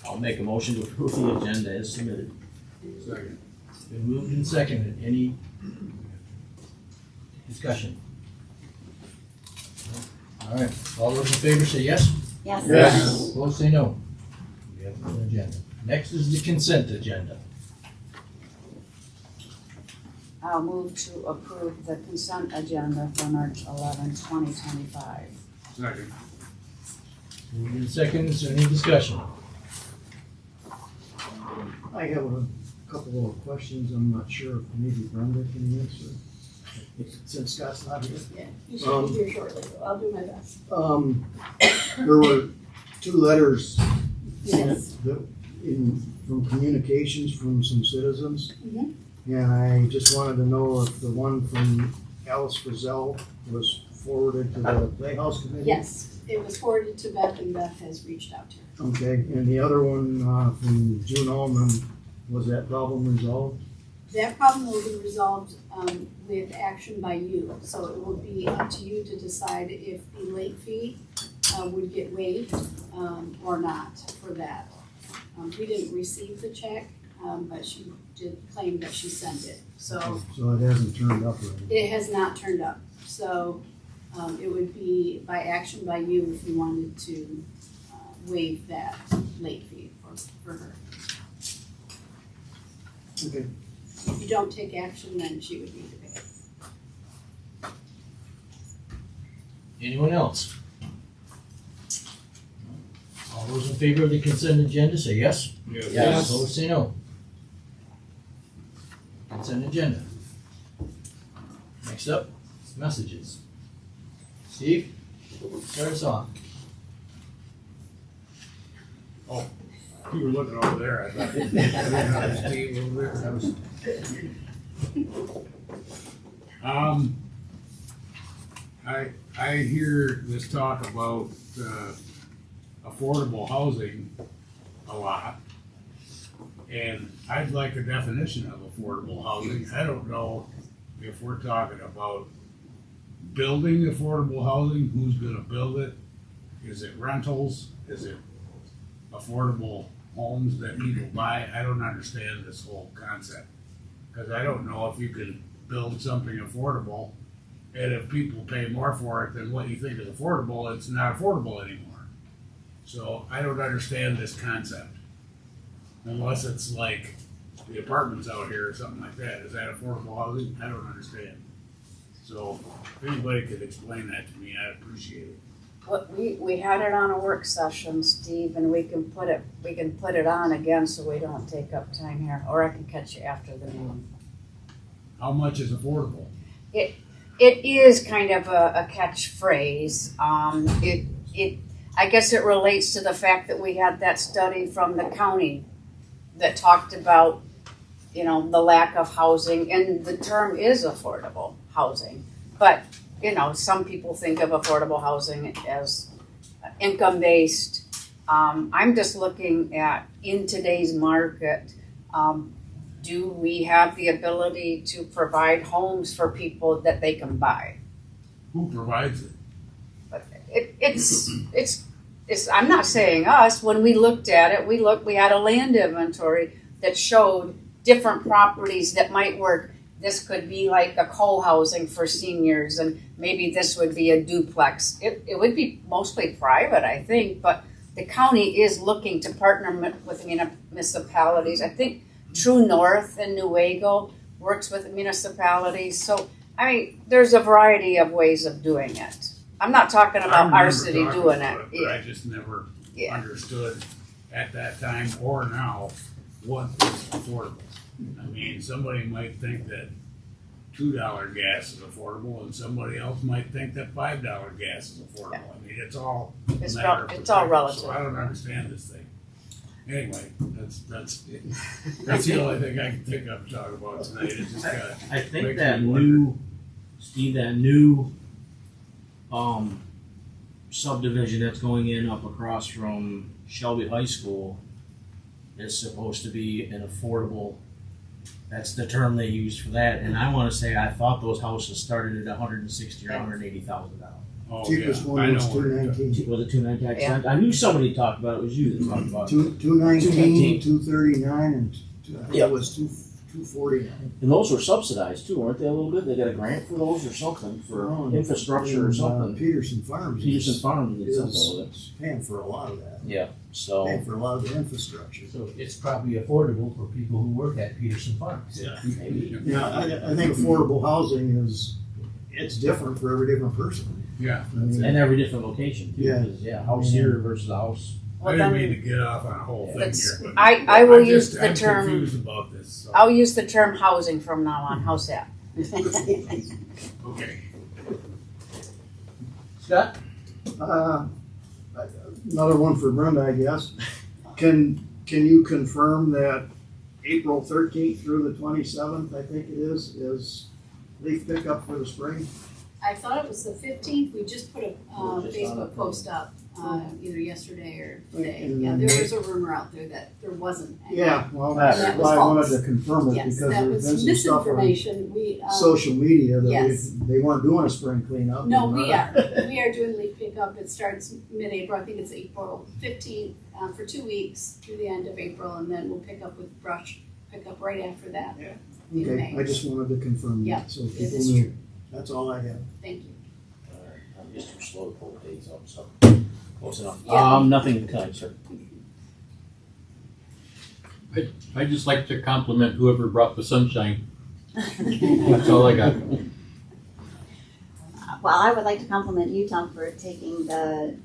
I'll make a motion to approve the agenda as submitted. Second. Been moved and seconded. Any discussion? All right, all those in favor say yes? Yes. Yes. Opposed say no. We have an agenda. Next is the consent agenda. I'll move to approve the consent agenda for March 11, 2025. Second. Moved and seconded. Is there any discussion? I have a couple of questions. I'm not sure if maybe Brenda can answer, since Scott's not here. Yeah, you should be here shortly, so I'll do my best. There were two letters Yes. from communications from some citizens. Mhm. And I just wanted to know if the one from Alice Frizzell was forwarded to the Playhouse Committee? Yes, it was forwarded to Beth, and Beth has reached out to her. Okay, and the other one from June Allman, was that problem resolved? That problem will be resolved with action by you, so it will be up to you to decide if the late fee would get waived or not for that. We didn't receive the check, but she did claim that she sent it. So So it hasn't turned up or anything? it has not turned up. So it would be by action by you if you wanted to waive that late fee for her. Okay. If you don't take action, then she would need to pay. Anyone else? All those in favor of the consent agenda say yes. Yes. Opposed say no. Consent agenda. Next up, messages. Steve, start us off. You were looking over there, I thought. I didn't know Steve over there. That was- I hear this talk about affordable housing a lot. And I'd like a definition of affordable housing. I don't know if we're talking about building affordable housing, who's gonna build it? Is it rentals? Is it affordable homes that people buy? I don't understand this whole concept. Cause I don't know if you can build something affordable, and if people pay more for it than what you think is affordable, it's not affordable anymore. So I don't understand this concept. Unless it's like the apartments out here or something like that. Is that affordable housing? I don't understand. So if anybody could explain that to me, I'd appreciate it. What, we had it on a work session, Steve, and we can put it on again so we don't take up time here, or I can catch you after the meeting. How much is affordable? It is kind of a catchphrase. I guess it relates to the fact that we had that study from the county that talked about, the lack of housing, and the term is affordable housing. But, some people think of affordable housing as income-based. I'm just looking at, in today's market, do we have the ability to provide homes for people that they can buy? Who provides it? But it's I'm not saying us. When we looked at it, we had a land inventory that showed different properties that might work. This could be like a co-housing for seniors, and maybe this would be a duplex. It would be mostly private, I think, but the county is looking to partner with municipalities. I think True North in Newaygo works with municipalities. So, there's a variety of ways of doing it. I'm not talking about our city doing it. But I just never understood at that time or now what is affordable. I mean, somebody might think that $2 gas is affordable, and somebody else might think that $5 gas is affordable. Yeah. I mean, it's all It's a matter of all perspective. relative. So I don't understand this thing. Anyway, that's the only thing I can think of to talk about tonight. It just kinda I think makes that me wonder. new subdivision that's going in up across from Shelby High School is supposed to be an affordable, that's the term they use for that, and I wanna say, I thought those houses started at $160,000 or $180,000. Oh, Cheapest yeah, I one was know where you're $219. Was it $219? I knew somebody talked about it, was you that talked about it. $219, $239, and I think Yep. it was $249. And those were subsidized too, weren't they a little bit? They got a grant for those or something, for infrastructure or And, something. Peterson Farms. Peterson is- Farms did something is with it. paying for a lot of that. Yeah, so. Paying for a lot of the infrastructure. So it's probably affordable for people who work at Peterson Farms. Yeah. Maybe. I think affordable housing it's different for every different person. Yeah. I mean, And every different location too, Yeah. because house here versus a house. I didn't mean to get off on a whole thing It's- here, but I will I'm use just- the term. I'm confused about this. So. I'll use the term housing from now on. How's that? Okay. Scott? Another one for Brenda, I guess. Can you confirm that April 13th through the 27th, I think it is leaf pickup for the spring? I thought it was the 15th. We just put a We were just on Facebook it. post up either yesterday or today. And Yeah, then there was a rumor out there that there wasn't any. Yeah, well, That that's was why I wanted false. to confirm it, Yes, because that there's was been some stuff on misinformation. We, social media that yes. they weren't doing a spring cleanup. No, we are. We are doing leaf pickup. It starts mid-April. I think it's April 15th for 2 weeks through the end of April, and then we'll pick up with brush pickup right after that. Yeah. in Okay, May. I just wanted to confirm Yeah, that, so it people is knew. true. That's all I have. Thank you. I'm just too slow to pull the dates up, so close enough. Yeah. Nothing tonight, sir. I'd just like to compliment whoever brought the sunshine. That's all I got. Well, I would like to compliment you, Tom, for taking the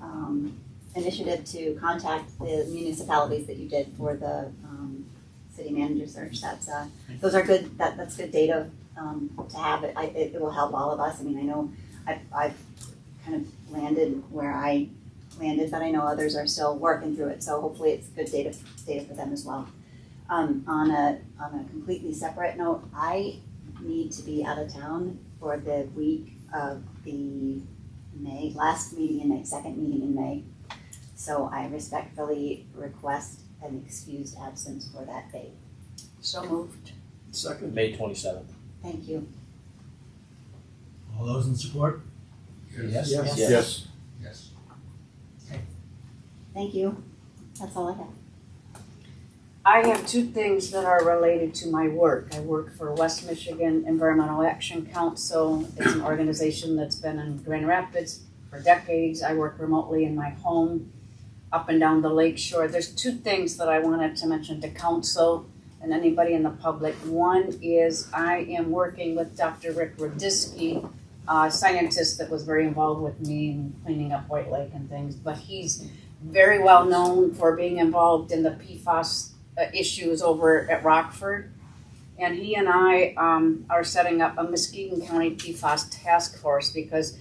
initiative to contact the municipalities that you did for the city manager search. That's those are good. That's good data to have. It will help all of us. I mean, I know I've kind of landed where I landed, but I know others are still working through it. So hopefully, it's good data for them as well. On a completely separate note, I need to be out of town for the week of the last meeting in May, second meeting in May. So I respectfully request an excused absence for that date. So moved. Second. May 27th. Thank you. All those in support? Yes? Yes. Yes. Yes. Thank you. That's all I have. I have two things that are related to my work. I work for West Michigan Environmental Action Council. It's an organization that's been in Grand Rapids for decades. I work remotely in my home up and down the lake shore. There's two things that I wanted to mention to council and anybody in the public. One is I am working with Dr. Rick Radisky, a scientist that was very involved with me in cleaning up White Lake and things, but he's very well known for being involved in the PFAS issues over at Rockford. And he and I are setting up a Muskegon County PFAS task force, because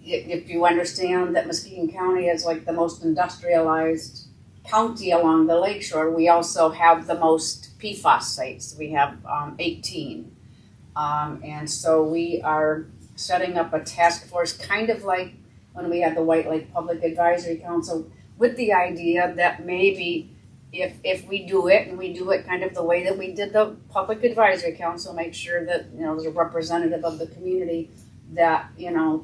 if you understand that Muskegon County is like the most industrialized county along the lakeshore, we also have the most PFAS sites. We have 18. And so we are setting up a task force, kind of like when we had the White Lake Public Advisory Council, with the idea that maybe if we do it, and we do it kind of the way that we did the Public Advisory Council, make sure that, there's a representative of the community, that,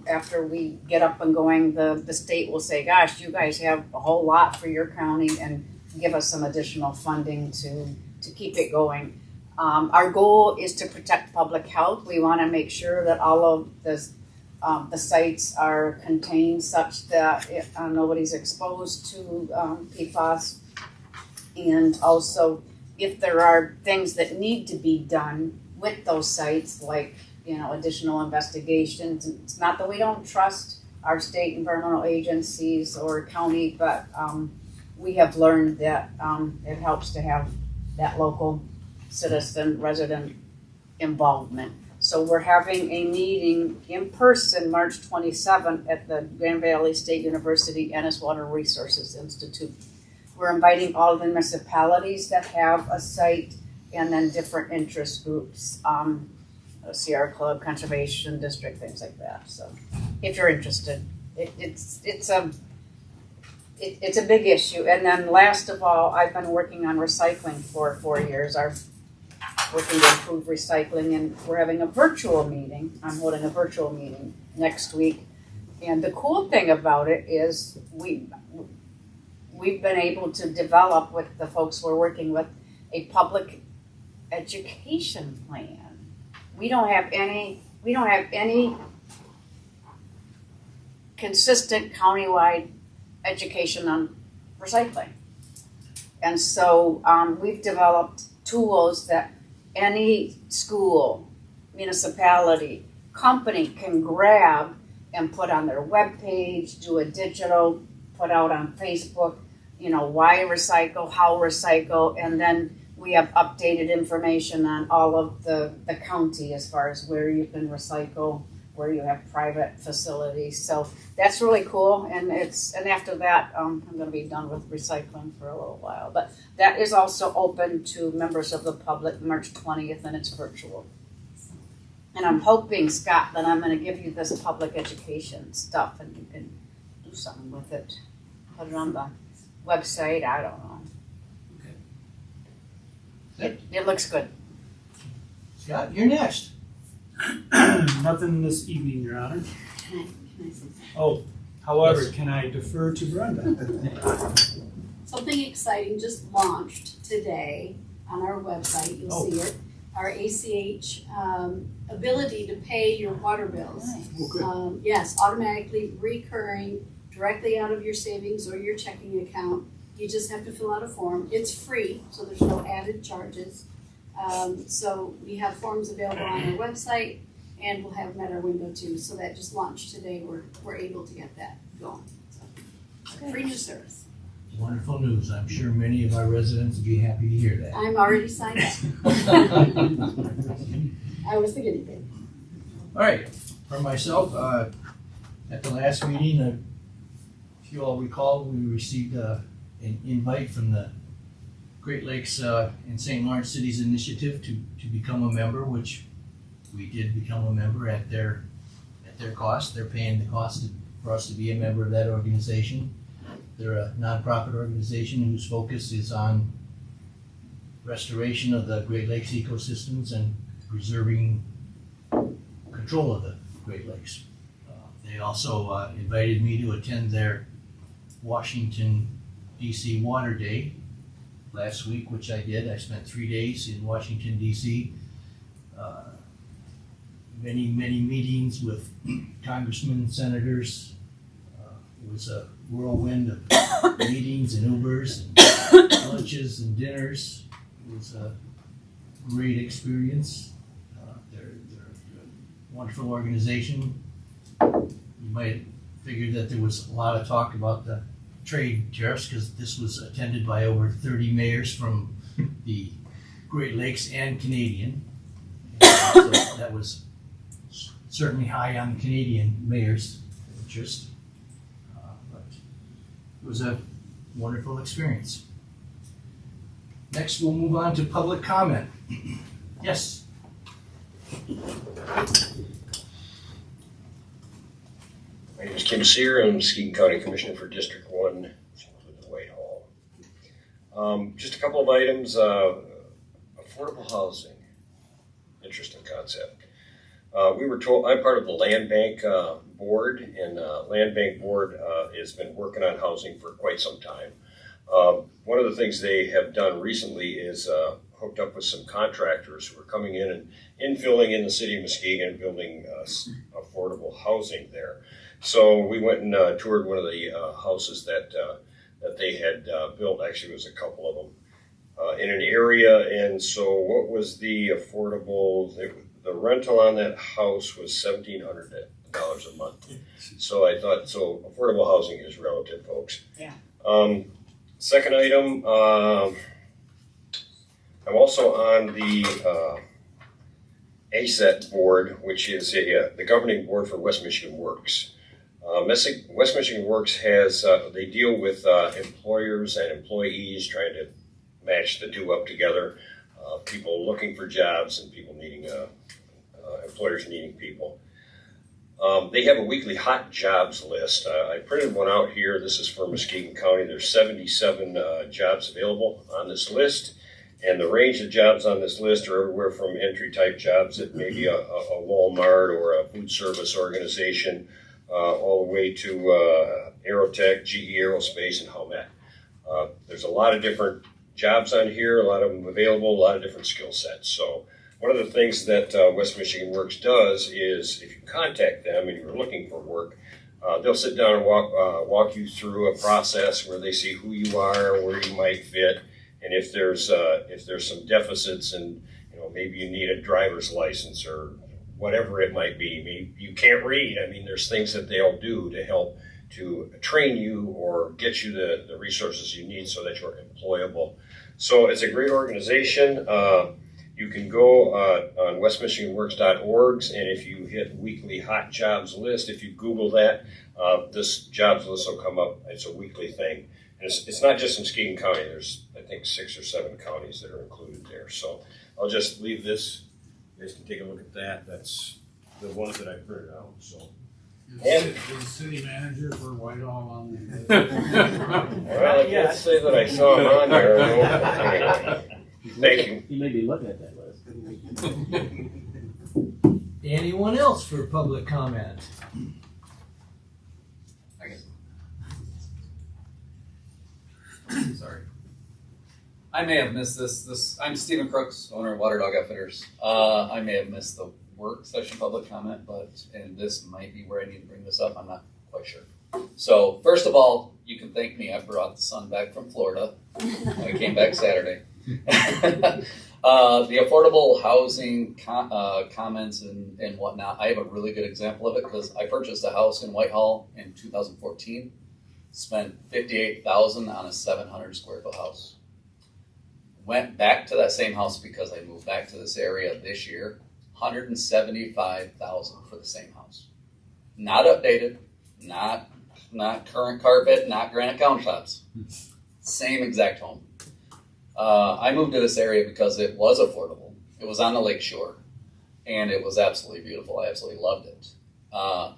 after we get up and going, the state will say, gosh, you guys have a whole lot for your county, and give us some additional funding to keep it going. Our goal is to protect public health. We want to make sure that all of the sites are contained such that nobody's exposed to PFAS. And also, if there are things that need to be done with those sites, like, additional investigations, it's not that we don't trust our state environmental agencies or county, but we have learned that it helps to have that local citizen resident involvement. So we're having a meeting in person March 27th at the Grand Valley State University Ennis Water Resources Institute. We're inviting all the municipalities that have a site, and then different interest groups, Sierra Club, Conservation District, things like that. So if you're interested, it's a big issue. And then last of all, I've been working on recycling for 4 years. Working to improve recycling, and we're having a virtual meeting. I'm holding a virtual meeting next week. And the cool thing about it is we've been able to develop with the folks we're working with a public education plan. We don't have any consistent countywide education on recycling. And so we've developed tools that any school, municipality, company can grab and put on their webpage, do a digital, put out on Facebook, why recycle, how recycle, and then we have updated information on all of the county as far as where you can recycle, where you have private facilities. So that's really cool, and after that, I'm going to be done with recycling for a little while. But that is also open to members of the public March 20th, and it's virtual. And I'm hoping, Scott, that I'm going to give you this public education stuff, and you can do something with it. put it on the website, I don't know. Okay. It looks good. Scott, you're next. Nothing this evening, Your Honor. Can I say something? Oh, however, Yes. can I defer to Brenda? Something exciting just launched today on our website, you'll Oh. see it. Our ACH ability to pay your water bills. Oh, good. Yes, automatically recurring directly out of your savings or your checking account. You just have to fill out a form. It's free, so there's no added charges. So we have forms available on our website, and we'll have them at our window too. So that just launched today. We're able to get that going. So, free new service. Wonderful news. I'm sure many of our residents would be happy to hear that. I'm already signed up. I was the guinea pig. All right, for myself, at the last meeting, if you all recall, we received an invite from the Great Lakes and St. Lawrence Cities Initiative to become a member, which we did become a member at their cost. They're paying the cost for us to be a member of that organization. They're a nonprofit organization whose focus is on restoration of the Great Lakes ecosystems and preserving control of the Great Lakes. They also invited me to attend their Washington, D.C. Water Day last week, which I did. I spent 3 days in Washington, D.C. Many meetings with congressmen, senators. It was a whirlwind of meetings and Ubers and lunches and dinners. It was a great experience. They're a wonderful organization. You might figure that there was a lot of talk about the trade tariffs because this was attended by over 30 mayors from the Great Lakes and Canadian. So that was certainly high on the Canadian mayor's interest. But it was a wonderful experience. Next, we'll move on to public comment. Yes? My name is Kim Sear. I'm Muskegon County Commissioner for District 1, City of Whitehall. Just a couple of items. Affordable housing. Interesting concept. We were told, I'm part of the Land Bank Board, and Land Bank Board has been working on housing for quite some time. One of the things they have done recently is hooked up with some contractors who are coming in and infilling in the city of Muskegon, building affordable housing there. So we went and toured one of the houses that they had built. Actually, it was a couple of them in an area. And so what was the affordable? The rental on that house was $1,700 a month. So I thought, so affordable housing is relative, folks. Yeah. Second item, I'm also on the ASET board, which is the governing board for West Michigan Works. West Michigan Works has, they deal with employers and employees trying to match the two up together. People looking for jobs and people needing, employers needing people. They have a weekly hot jobs list. I printed one out here. This is for Muskegon County. There's 77 jobs available on this list. And the range of jobs on this list are everywhere from entry type jobs at maybe a Walmart or a food service organization, all the way to Aerotech, GE Aerospace, and Howmet. There's a lot of different jobs on here, a lot of them available, a lot of different skill sets. So one of the things that West Michigan Works does is if you contact them and you're looking for work, they'll sit down and walk you through a process where they see who you are, where you might fit, and if there's some deficits and maybe you need a driver's license or whatever it might be. Maybe you can't read. I mean, there's things that they'll do to help to train you or get you the resources you need so that you're employable. So it's a great organization. You can go on westmichiganworks.org, and if you hit weekly hot jobs list, if you Google that, this jobs list will come up. It's a weekly thing. And it's not just in Muskegon County. There's, I think, 6 or 7 counties that are included there. So I'll just leave this. You guys can take a look at that. That's the ones that I printed out. So Is the city manager for Whitehall on the? Well, I can't say that I saw him on there. Anyway, thank you. You may be looking at that list. Anyone else for public comment? Sorry. I may have missed this. I'm Stephen Crooks, owner of Water Dog Outfitters. I may have missed the work session public comment, and this might be where I need to bring this up. I'm not quite sure. So first of all, you can thank me. I brought the son back from Florida. I came back Saturday. The affordable housing comments and whatnot, I have a really good example of it because I purchased a house in Whitehall in 2014, spent $58,000 on a 700 square foot house. Went back to that same house because I moved back to this area this year, $175,000 for the same house. Not updated, not current carpet, not granite countertops. Same exact home. I moved to this area because it was affordable. It was on the lake shore, and it was absolutely beautiful. I absolutely loved it.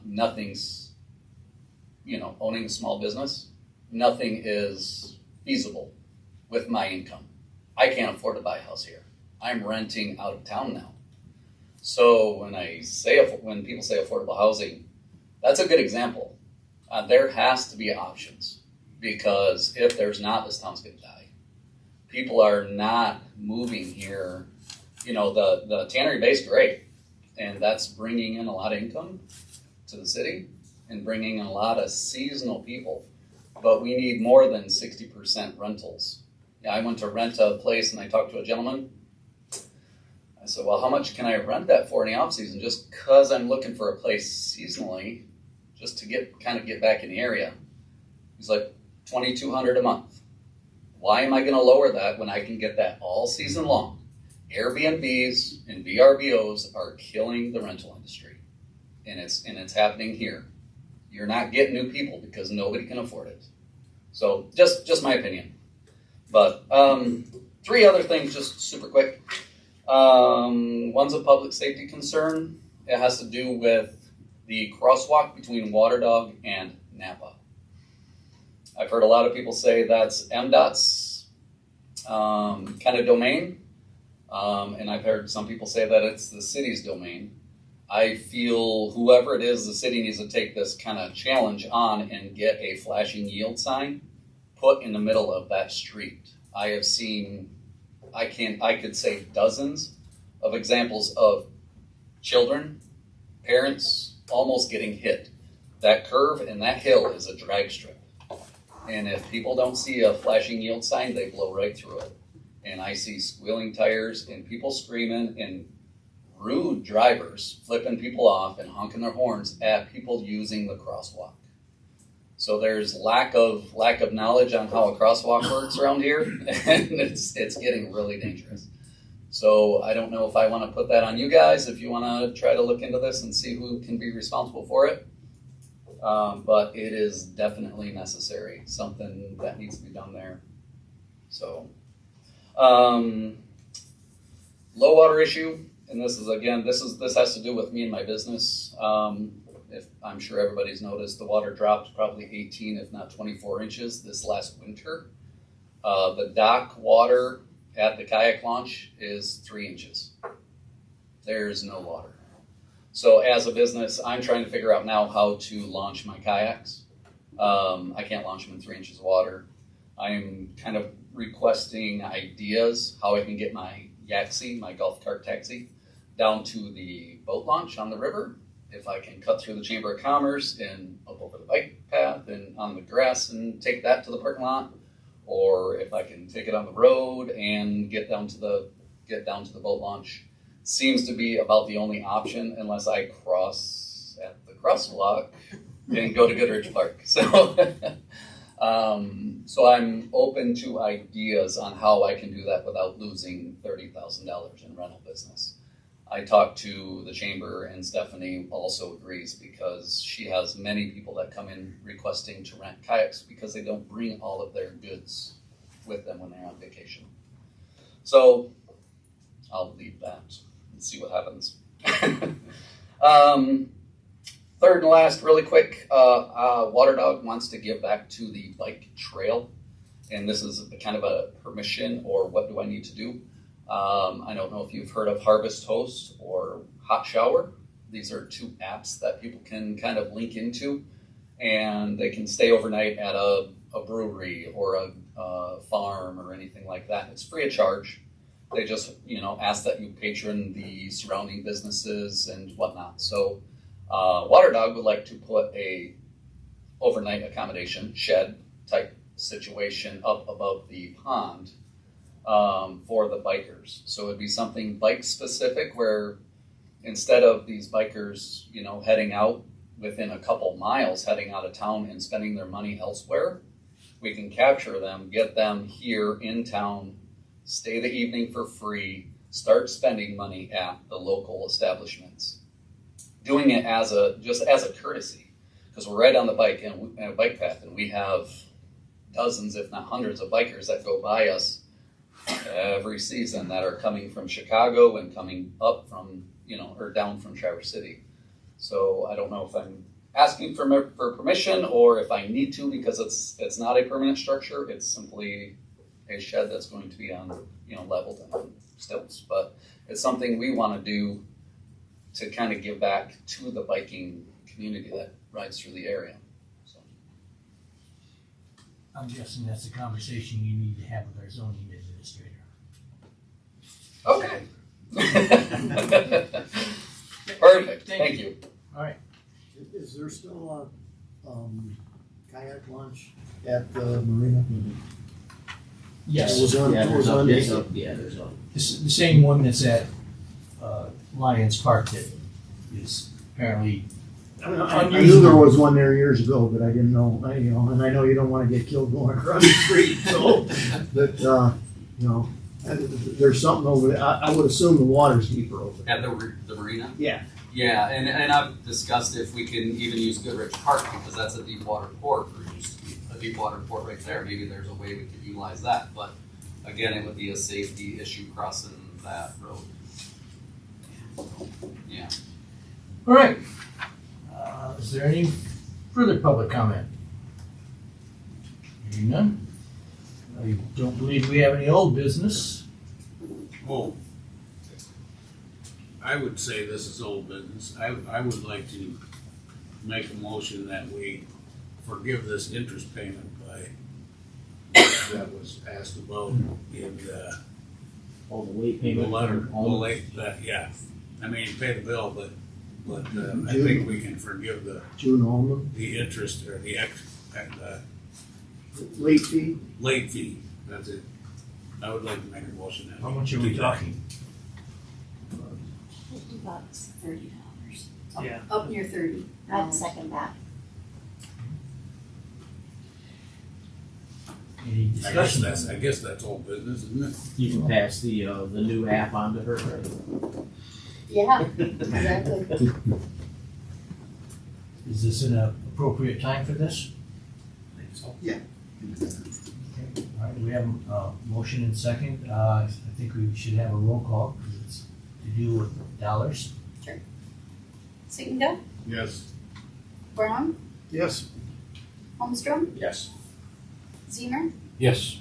Nothing's, owning a small business, nothing is feasible with my income. I can't afford to buy a house here. I'm renting out of town now. So when people say affordable housing, that's a good example. There has to be options because if there's not, this town's going to die. People are not moving here. The tannery bay's great, and that's bringing in a lot of income to the city and bringing in a lot of seasonal people. But we need more than 60% rentals. I went to rent a place and I talked to a gentleman. I said, well, how much can I rent that for in the off season? Just because I'm looking for a place seasonally, just to get back in the area. He's like, $2,200 a month. Why am I going to lower that when I can get that all season long? Airbnbs and VRBOs are killing the rental industry, and it's happening here. You're not getting new people because nobody can afford it. So just my opinion. But three other things, just super quick. One's a public safety concern. It has to do with the crosswalk between Water Dog and Napa. I've heard a lot of people say that's MDOT's kind of domain, and I've heard some people say that it's the city's domain. I feel whoever it is, the city needs to take this kind of challenge on and get a flashing yield sign put in the middle of that street. I have seen, I could say dozens of examples of children, parents almost getting hit. That curve and that hill is a drag strip. And if people don't see a flashing yield sign, they blow right through it. And I see squealing tires and people screaming and rude drivers flipping people off and honking their horns at people using the crosswalk. So there's lack of knowledge on how a crosswalk works around here, and it's getting really dangerous. So I don't know if I want to put that on you guys, if you want to try to look into this and see who can be responsible for it. But it is definitely necessary, something that needs to be done there. So, low water issue, and this has to do with me and my business. If I'm sure everybody's noticed, the water dropped probably 18, if not 24 inches this last winter. The dock water at the kayak launch is 3 inches. There's no water. So as a business, I'm trying to figure out now how to launch my kayaks. I can't launch them in 3 inches of water. I'm kind of requesting ideas how I can get my Yaxi, my golf cart taxi, down to the boat launch on the river. If I can cut through the Chamber of Commerce and up over the bike path and on the grass and take that to the parking lot, or if I can take it on the road and get down to the boat launch. Seems to be about the only option unless I cross at the crosswalk and go to Goodrich Park. So, so I'm open to ideas on how I can do that without losing $30,000 in rental business. I talked to the chamber, and Stephanie also agrees because she has many people that come in requesting to rent kayaks because they don't bring all of their goods with them when they're on vacation. So I'll leave that and see what happens. Third and last, really quick, Water Dog wants to give back to the bike trail. And this is kind of a permission or what do I need to do? I don't know if you've heard of Harvest Host or Hot Shower. These are two apps that people can kind of link into, and they can stay overnight at a brewery or a farm or anything like that. It's free of charge. They just, ask that you patron the surrounding businesses and whatnot. So Water Dog would like to put a overnight accommodation shed type situation up above the pond for the bikers. So it'd be something bike specific where instead of these bikers, heading out within a couple miles, heading out of town and spending their money elsewhere, we can capture them, get them here in town, stay the evening for free, start spending money at the local establishments. Doing it just as a courtesy, because we're right on the bike and a bike path, and we have dozens, if not hundreds, of bikers that go by us every season that are coming from Chicago and coming up from, or down from Traverse City. So I don't know if I'm asking for permission or if I need to, because it's not a permanent structure. It's simply a shed that's going to be on, leveled and on stilts. But it's something we want to do to kind of give back to the biking community that rides through the area. So. I'm guessing that's a conversation you need to have with our zoning administrator. Okay. Perfect. Thank you. All right. Is there still a kayak launch at the marina? Yes. It was on, Yeah, it was on. there's the same one that's at Lions Park that is apparently I knew there was one there years ago, but I didn't know, and I know you don't wanna get killed going across the street, so, but, there's something over there. I would assume the water's deeper over there. At the marina? Yeah. Yeah, and I've discussed if we can even use Goodrich Park, because that's a deep water port, or used to be a deep water port right there. Maybe there's a way we could utilize that, but again, it would be a safety issue crossing that road. Yeah. All right. Is there any further public comment? Hearing none. I don't believe we have any old business. Oh, I would say this is old business. I would like to make a motion that we forgive this interest payment that was asked about in the late the payment. letter. The late, yeah. I mean, pay the bill, but I think we can forgive June Allman, the interest or the late fee. late fee. That's it. I would like to make a motion that. How much are we talking? $50, $30. Yeah. Up near 30. I'd second that. Any discussion? I guess that's all business, isn't it? You can pass the new app on to her, right? Yeah, exactly. Is this an appropriate time for this? I think so. Yeah. Okay. All right, we have a motion and second. I think we should have a roll call because it's to do with dollars. Sittingdale, Yes. Brown, Yes. Holmstrom, Yes. Zemer, Yes.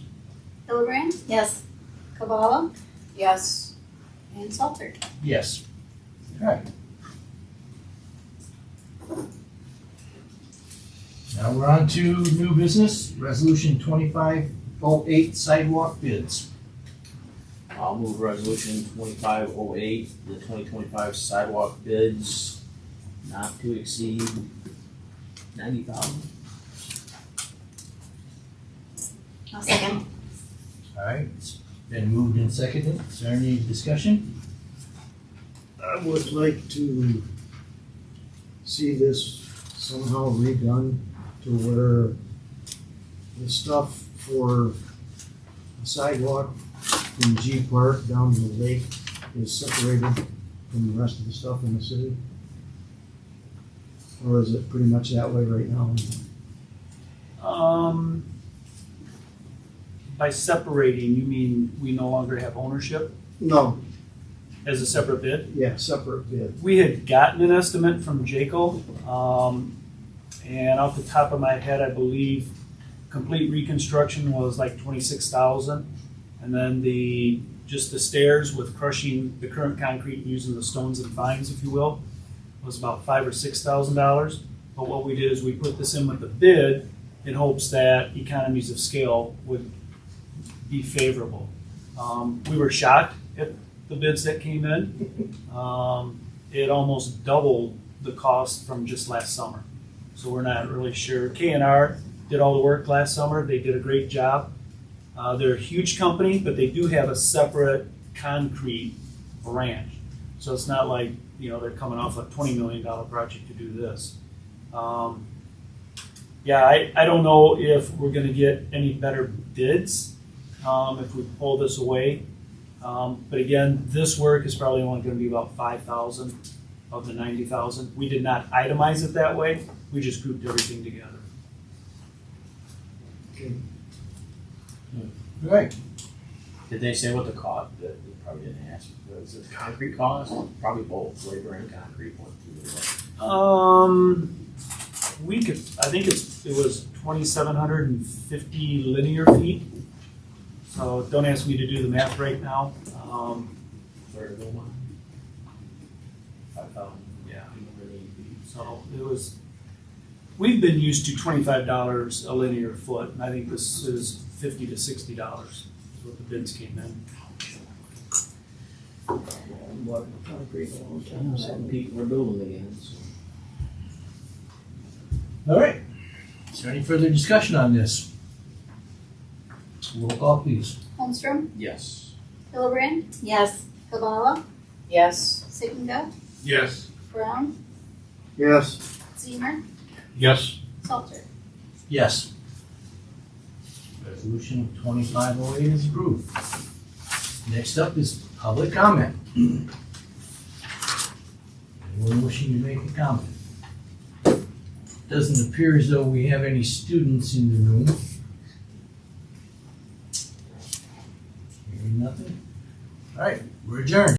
Hillebrand, Yes. Kabala, Yes. and Salter. Yes. All right. Now we're on to new business, resolution 2508 sidewalk bids. I'll move resolution 2508, the 2025 sidewalk bids not to exceed 90,000. I'll second. All right, it's been moved and seconded. Is there any discussion? I would like to see this somehow redone to where the stuff for the sidewalk from G Park down to the lake is separated from the rest of the stuff in the city? Or is it pretty much that way right now? By separating, you mean we no longer have ownership? No, as a separate bid. Yeah, separate bid. We had gotten an estimate from Jayco, and off the top of my head, I believe complete reconstruction was like 26,000, and then just the stairs with crushing the current concrete and using the stones and fines, if you will, was about $5,000 or $6,000. But what we did is we put this in with the bid in hopes that economies of scale would be favorable. We were shocked at the bids that came in. It almost doubled the cost from just last summer. So we're not really sure. K&R did all the work last summer. They did a great job. They're a huge company, but they do have a separate concrete branch. So it's not like, they're coming off a $20 million project to do this. Yeah, I don't know if we're gonna get any better bids if we pull this away. But again, this work is probably only gonna be about 5,000 of the 90,000. We did not itemize it that way. We just grouped everything together. Okay. Right. Did they say what the cost? They probably didn't ask. Was it concrete cost? Probably both labor and concrete went through I think it was 2,750 linear feet. So don't ask me to do the math right now. Sorry, go on. 5,000. Yeah. So we've been used to $25 a linear foot, and I think this is $50 to $60 is what the bids came in. What concrete a long time. Some people are building again. So. All right. Is there any further discussion on this? Roll call, please. Holmstrom, Yes. Hillebrand, Yes. Kabala, Yes. Sittenga, Yes. Brown, Yes. Zemer, Yes. Salter. Yes. Resolution 2508 is approved. Next up is public comment. Anyone wishing to make a comment? Doesn't appear as though we have any students in the room. Hearing nothing? All right, we're adjourned.